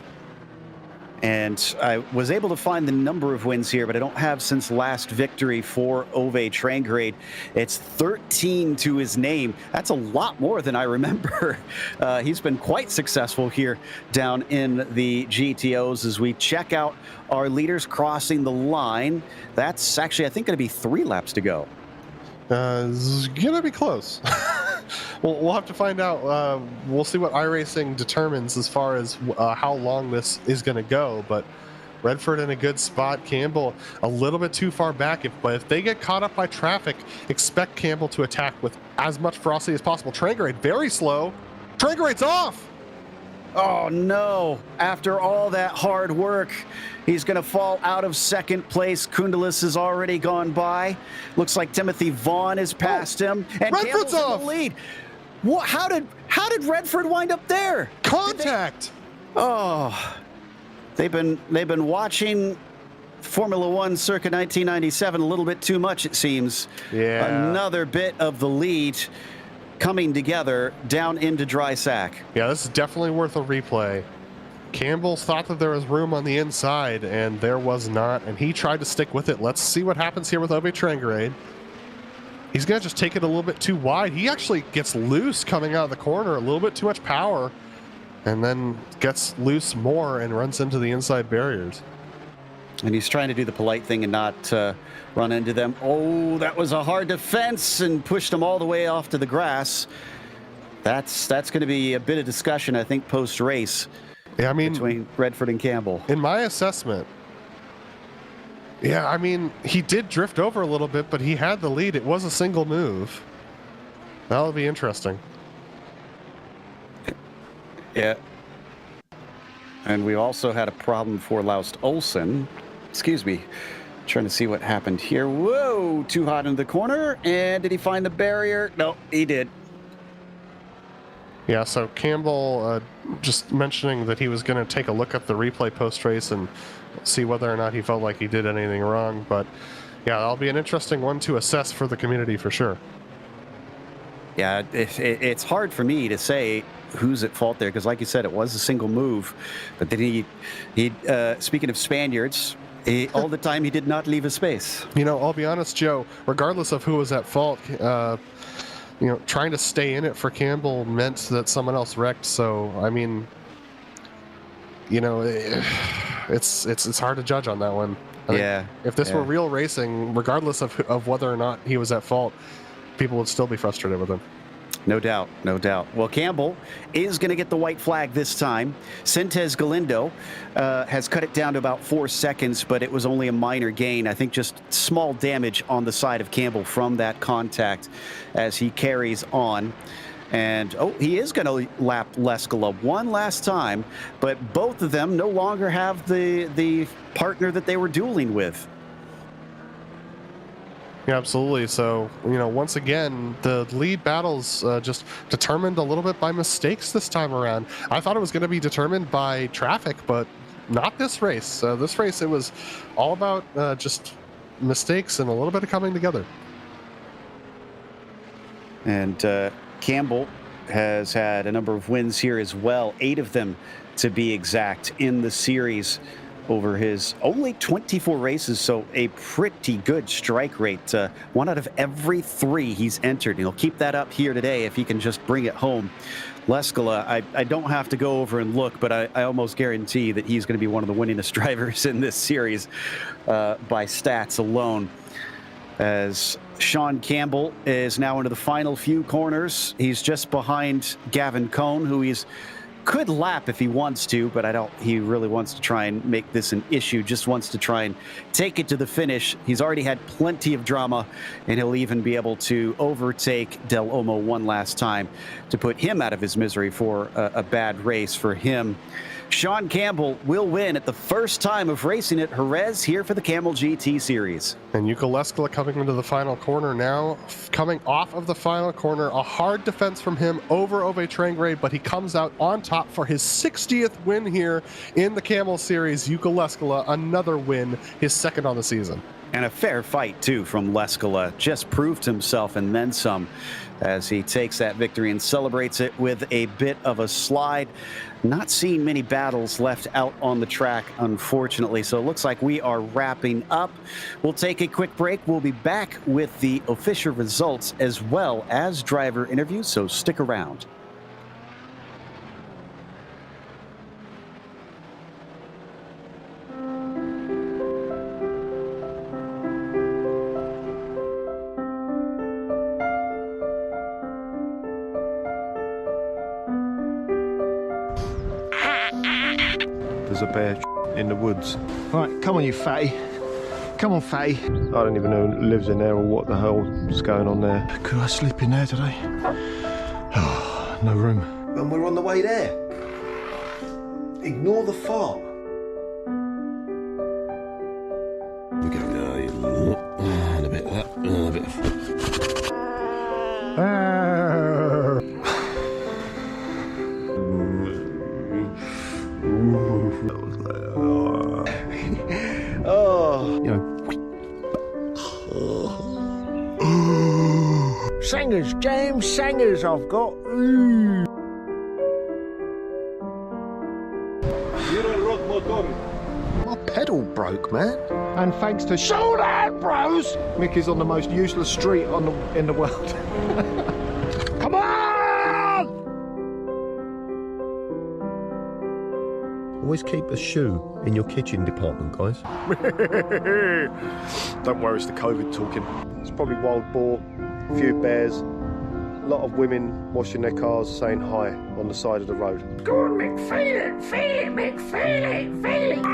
And I was able to find the number of wins here, but I don't have since last victory for Ove Trangaré. It's 13 to his name. That's a lot more than I remember. He's been quite successful here down in the GTOs as we check out our leaders crossing the line. That's actually, I think, going to be 3 laps to go. It's going to be close. We'll have to find out. We'll see what iRacing determines as far as how long this is going to go. But Redford in a good spot. Campbell a little bit too far back. But if they get caught up by traffic, expect Campbell to attack with as much ferocity as possible. Trangaré very slow. Trangaré's off. Oh no, after all that hard work, he's going to fall out of second place. Kundalis has already gone by. Looks like Timothy Vaughn has passed him. And Redford's Campbell's in off. the lead. What, how did Redford wind up there? Contact. They've been watching Formula One circa 1997 a little bit too much, it seems. Yeah. Another bit of the lead coming together down into dry sack. Yeah, this is definitely worth a replay. Campbell thought that there was room on the inside, and there was not, and he tried to stick with it. Let's see what happens here with Ove Trangaré. He's going to just take it a little bit too wide. He actually gets loose coming out of the corner, a little bit too much power, and then gets loose more and runs into the inside barriers. And he's trying to do the polite thing and not run into them. Oh, that was a hard defense and pushed him all the way off to the grass. That's going to be a bit of discussion, I think, post-race. Yeah, I mean, between Redford and Campbell. In my assessment, yeah, I mean, he did drift over a little bit, but he had the lead. It was a single move. That'll be interesting. Yeah. And we also had a problem for Laust Olsen. Excuse me. Trying to see what happened here. Whoa, too hot in the corner. And did he find the barrier? No, he did. Yeah, so Campbell just mentioning that he was going to take a look at the replay post-race and see whether or not he felt like he did anything wrong. But yeah, that'll be an interesting one to assess for the community for sure. Yeah, it's hard for me to say who's at fault there because, like you said, it was a single move. But then he speaking of Spaniards, all the time he did not leave a space. You know, I'll be honest, Joe, regardless of who was at fault, you know, trying to stay in it for Campbell meant that someone else wrecked. So, I mean, you know, it's hard to judge on that one. Yeah. If this were real racing, regardless of whether or not he was at fault, people would still be frustrated with him. No doubt, no doubt. Well, Campbell is going to get the white flag this time. Sentes Galindo has cut it down to about 4 seconds, but it was only a minor gain. I think just small damage on the side of Campbell from that contact as he carries on. And, oh, he is going to lap Leskala one last time, but both of them no longer have the partner that they were dueling with. Yeah, absolutely. So, you know, once again, the lead battle's just determined a little bit by mistakes this time around. I thought it was going to be determined by traffic, but not this race. This race, it was all about just mistakes and a little bit of coming together. And Campbell has had a number of wins here as well, 8 of them to be exact in the series over his only 24 races, so a pretty good strike rate. 1 out of every 3 he's entered. He'll keep that up here today if he can just bring it home. Leskala, I don't have to go over and look, but I almost guarantee that he's going to be one of the winningest drivers in this series by stats alone. As Sean Campbell is now into the final few corners. He's just behind Gavin Cohn, who he's could lap if he wants to, but I don't. He really wants to try and make this an issue, just wants to try and take it to the finish. He's already had plenty of drama, and he'll even be able to overtake Del Olmo one last time to put him out of his misery for a bad race for him. Sean Campbell will win at the first time of racing at Jerez here for the Camel GT Series. And Yuka Leskala coming into the final corner now. Coming off of the final corner, a hard defense from him over Ove Trengray, but he comes out on top for his 60th win here in the Camel Series. Yuka Leskala, another win, his second on the season. And a fair fight, too, from Leskala. Just proved himself and then some as he takes that victory and celebrates it with a bit of a slide. Not seeing many battles left out on the track, unfortunately. So it looks like we are wrapping up. We'll take a quick break. We'll be back with the official results as well as driver interviews, so stick around. There's a bear in the woods. Right, come on, you fatty. Come on, fatty. I don't even know who lives in there or what the hell's going on there. Could I sleep in there today? Oh, no room. And we're on the way there. Ignore the fart. We go, and a bit of that, and a bit of... Oh, you know. Sangers, James, Sangers I've got. my pedal broke, man. And thanks to Show That Bros, Mickey's on the most useless street in the world. come on! Always keep a shoe in your kitchen department, guys. Don't worry, it's the COVID talking. It's probably wild boar, a few bears, a lot of women washing their cars, saying hi on the side of the road. Go on, Mick, feel it, Mick, feel it, feel it.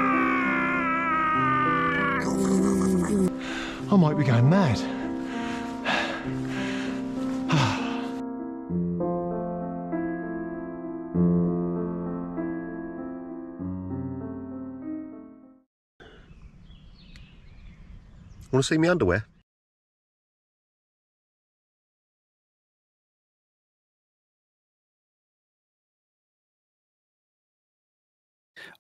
I might be going mad. Want to see me underwear?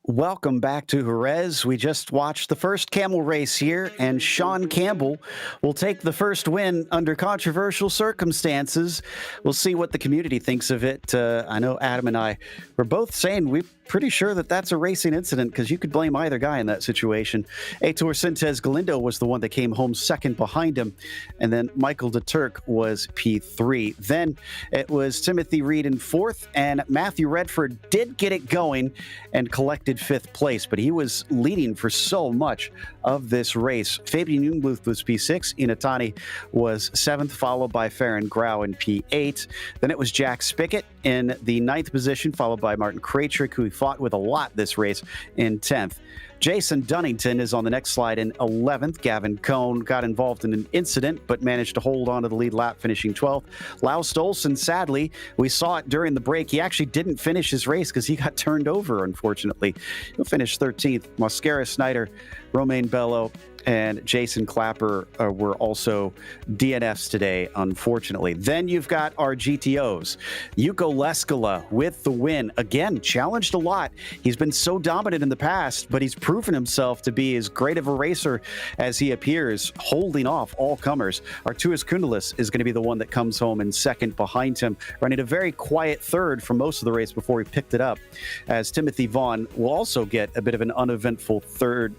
Welcome back to Jerez. We just watched the first camel race here, and Sean Campbell will take the first win under controversial circumstances. We'll see what the community thinks of it. I know Adam and I were both saying we're pretty sure that that's a racing incident because you could blame either guy in that situation. Heitor Sintes Galindo was the one that came home second behind him, and then Michael de Turk was P3. Then it was Timothy Reed in fourth, and Matthew Redford did get it going and collected fifth place, but he was leading for so much of this race. Fabian Jungbluth was P6, Inatani was seventh, followed by Farron Grau in P8. Then it was Jack Spickett in the ninth position, followed by Martin Krajcik, who he fought with a lot this race, in 10th. Jason Dunnington is on the next slide in 11th. Gavin Cohn got involved in an incident, but managed to hold on to the lead lap, finishing 12th. Lau Stolson, sadly, we saw it during the break. He actually didn't finish his race because he got turned over, unfortunately. He'll finish 13th. Mosquera Snyder, Romain Bello, and Jason Clapper were also DNFs today, unfortunately. Then you've got our GTOs. Yuko Leskala with the win. Again, challenged a lot. He's been so dominant in the past, but he's proven himself to be as great of a racer as he appears, holding off all comers. Arturas Kundalis is going to be the one that comes home in second behind him, running a very quiet third for most of the race before he picked it up, as Timothy Vaughn will also get a bit of an uneventful third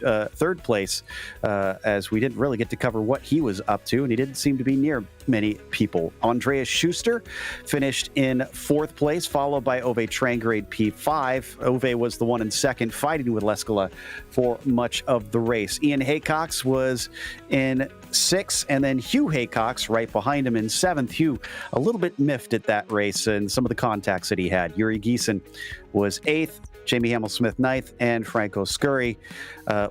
place as we didn't really get to cover what he was up to, and he didn't seem to be near many people. Andreas Schuster finished in 4th place, followed by Ove Trangrade P5. Ove was the one in 2nd, fighting with Leskala for much of the race. Ian Haycox was in 6th, and then Hugh Haycox right behind him in 7th. Hugh a little bit miffed at that race and some of the contacts that he had. Yuri Giesen was 8th, Jamie Hamill-Smith 9th, and Franco Scurry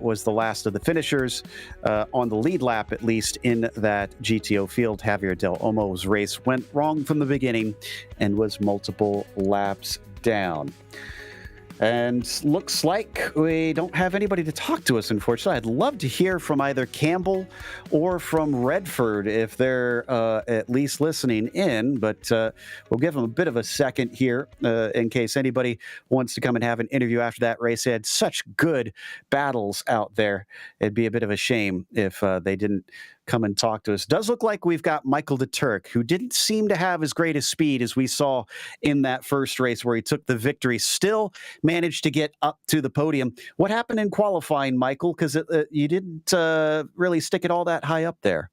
was the last of the finishers on the lead lap, at least in that GTO field. Javier Del Olmo's race went wrong from the beginning and was multiple laps down. And looks like we don't have anybody to talk to us, unfortunately. I'd love to hear from either Campbell or from Redford if they're at least listening in, but we'll give them a bit of a second here in case anybody wants to come and have an interview after that race. They had such good battles out there. It'd be a bit of a shame if they didn't come and talk to us. Does look like we've got Michael de Turk, who didn't seem to have as great a speed as we saw in that first race where he took the victory, still managed to get up to the podium. What happened in qualifying, Michael? Because you didn't really stick it all that high up there.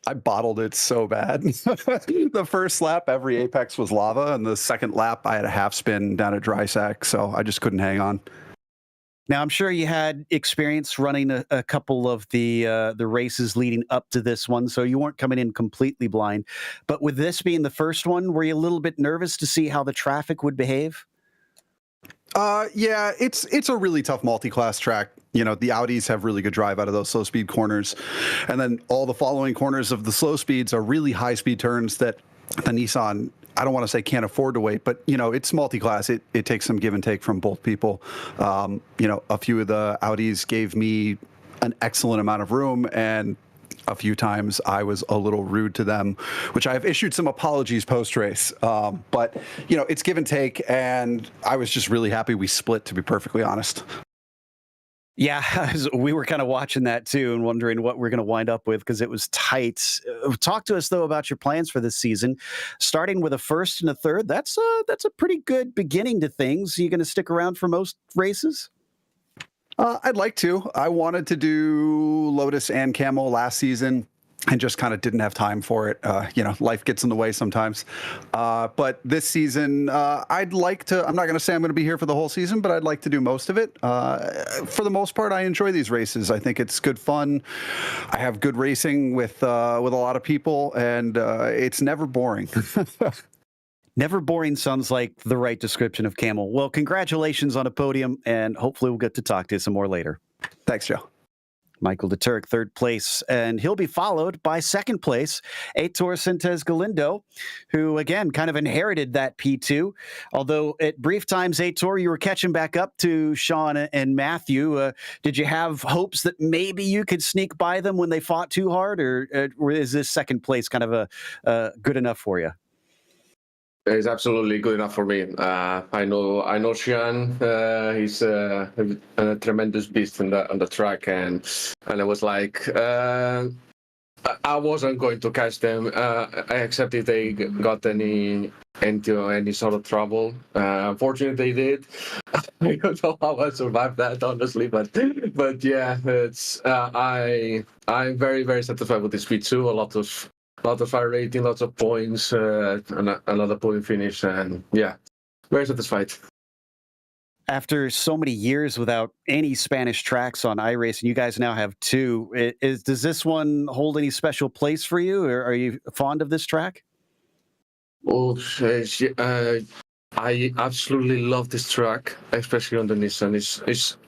I bottled it so bad. The first lap, every apex was lava, and the second lap, I had a half spin down a dry sack, so I just couldn't hang on. Now, I'm sure you had experience running a couple of the races leading up to this one, so you weren't coming in completely blind. But with this being the first one, were you a little bit nervous to see how the traffic would behave? Yeah, it's a really tough multi-class track. You know, the Audis have really good drive out of those slow speed corners. And then all the following corners of the slow speeds are really high speed turns that the Nissan, I don't want to say can't afford to wait, but, you know, it's multi-class. It takes some give and take from both people. You know, a few of the Audis gave me an excellent amount of room, and a few times I was a little rude to them, which I have issued some apologies post-race. But, you know, it's give and take, and I was just really happy we split, to be perfectly honest. Yeah, we were kind of watching that too and wondering what we're going to wind up with because it was tight. Talk to us, though, about your plans for this season. Starting with a 1st and a 3rd, that's a pretty good beginning to things. Are you going to stick around for most races? I'd like to. I wanted to do Lotus and Camel last season and just kind of didn't have time for it. You know, life gets in the way sometimes. But this season, I'd like to, I'm not going to say I'm going to be here for the whole season, but I'd like to do most of it. For the most part, I enjoy these races. I think it's good fun. I have good racing with a lot of people, and it's never boring. Never boring sounds like the right description of Camel. Well, congratulations on a podium, and hopefully we'll get to talk to you some more later. Thanks, Joe. Michael de Turk, 3rd place, and he'll be followed by 2nd place, Heitor Sintes Galindo, who, again, kind of inherited that P2. Although at brief times, Heitor, you were catching back up to Sean and Matthew. Did you have hopes that maybe you could sneak by them when they fought too hard, or is this 2nd place kind of a good enough for you? It's absolutely good enough for me. I know Sean. He's a tremendous beast on the track, and I was like, I wasn't going to catch them, except if they got into any sort of trouble. Unfortunately, they did. I don't know how I survived that, honestly, but yeah, it's I'm very, very satisfied with this P2. A lot of high rating, lots of points, another podium finish, and yeah, very satisfied. After so many years without any Spanish tracks on iRacing, you guys now have 2. Does this one hold any special place for you, or are you fond of this track? Oh, I absolutely love this track, especially on the Nissan.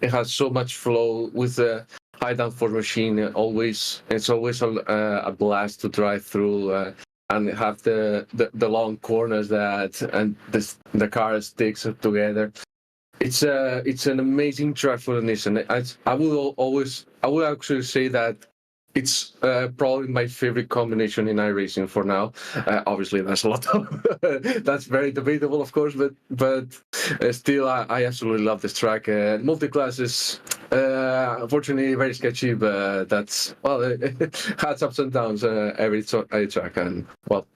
It has so much flow with the high downforce machine. It's always a blast to drive through and have the long corners and the car sticks together. It's an amazing track for the Nissan. I will actually say that it's probably my favorite combination in iRacing for now. Obviously, that's a lot of that's very debatable, of course, but still, I absolutely love this track. Multiclass is unfortunately very sketchy, but that's, well, it has ups and downs every track, and well.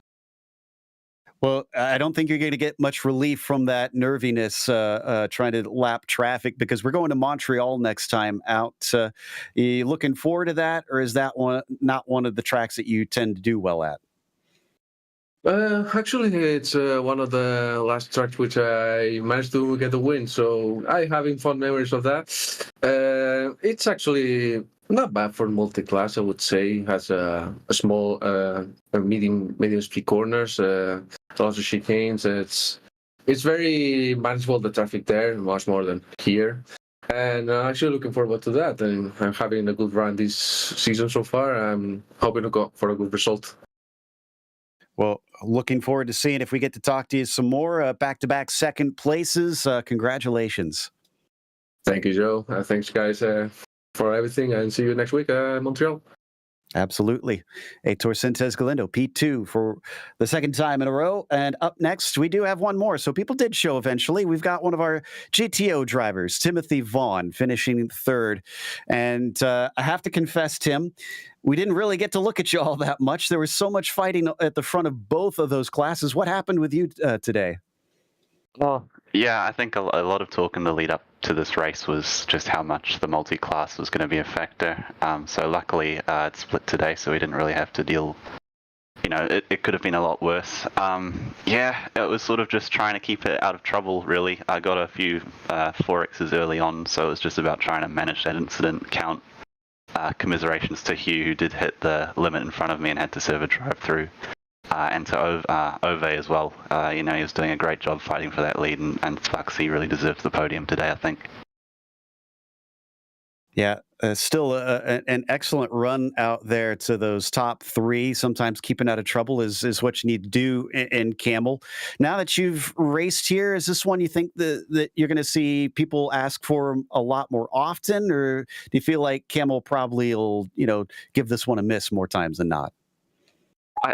Well, I don't think you're going to get much relief from that nerviness trying to lap traffic because we're going to Montreal next time out. You looking forward to that, or is that one not one of the tracks that you tend to do well at? Actually, it's one of the last tracks which I managed to get a win, so I having fond memories of that. It's actually not bad for multi-class, I would say. It has a small, medium speed corners, lots of chicanes. It's very manageable, the traffic there, much more than here. And I'm actually looking forward to that. And I'm having a good run this season so far. I'm hoping to go for a good result. Well, looking forward to seeing if we get to talk to you some more. Back-to-back second places. Congratulations. Thank you, Joe. Thanks, guys, for everything, and see you next week in Montreal. Absolutely. Heitor Sintes Galindo, P2 for the second time in a row. And up next, we do have one more. So people did show eventually. We've got one of our GTO drivers, Timothy Vaughn, finishing third. And I have to confess, Tim, we didn't really get to look at you all that much. There was so much fighting at the front of both of those classes. What happened with you today? Well, yeah, I think a lot of talk in the lead up to this race was just how much the multi-class was going to be a factor. So luckily it split today, so we didn't really have to deal. It could have been a lot worse. Yeah, it was sort of just trying to keep it out of trouble, really. I got a few 4Xs early on, so it was just about trying to manage that incident count. Commiserations to Hugh, who did hit the limit in front of me and had to serve a drive-through. And to Ove as well. He was doing a great job fighting for that lead, and Spuxy really deserved the podium today, I think. Yeah, still an excellent run out there to those top three. Sometimes keeping out of trouble is what you need to do in Camel. Now that you've raced here, is this one you think that you're going to see people ask for a lot more often, or do you feel like Camel probably will, give this one a miss more times than not?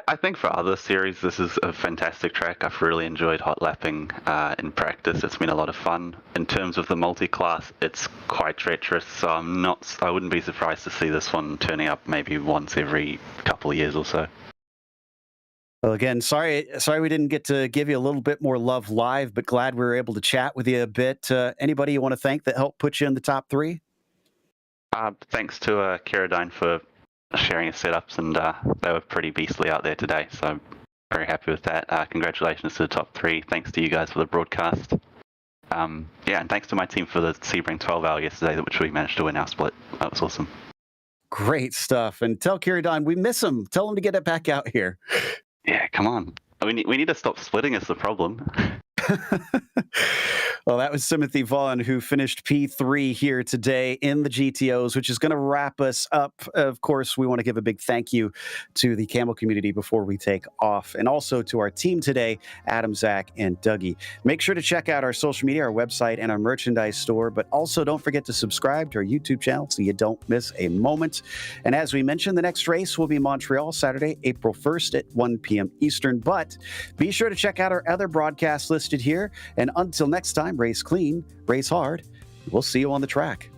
I think for other series, this is a fantastic track. I've really enjoyed hot lapping in practice. It's been a lot of fun. In terms of the multi-class, it's quite treacherous, so I wouldn't be surprised to see this one turning up maybe once every couple of years or so. Well, again, sorry we didn't get to give you a little bit more love live, but glad we were able to chat with you a bit. Anybody you want to thank that helped put you in the top three? Thanks to Kieradine for sharing his setups, and they were pretty beastly out there today, so I'm very happy with that. Congratulations to the top three. Thanks to you guys for the broadcast. And thanks to my team for the Sebring 12-hour yesterday, which we managed to win our split. That was awesome. Great stuff. And tell Kieradine we miss him. Tell him to get it back out here. Yeah, come on. We need to stop splitting is the problem. Well, that was Timothy Vaughn, who finished P3 here today in the GTOs, which is going to wrap us up. Of course, we want to give a big thank you to the Camel community before we take off, and also to our team today, Adam, Zach, and Dougie. Make sure to check out our social media, our website, and our merchandise store, but also don't forget to subscribe to our YouTube channel so you don't miss a moment. And as we mentioned, the next race will be Montreal, Saturday, April 1st at 1 p.m. Eastern, but be sure to check out our other broadcasts listed here. And until next time, race clean, race hard. We'll see you on the track.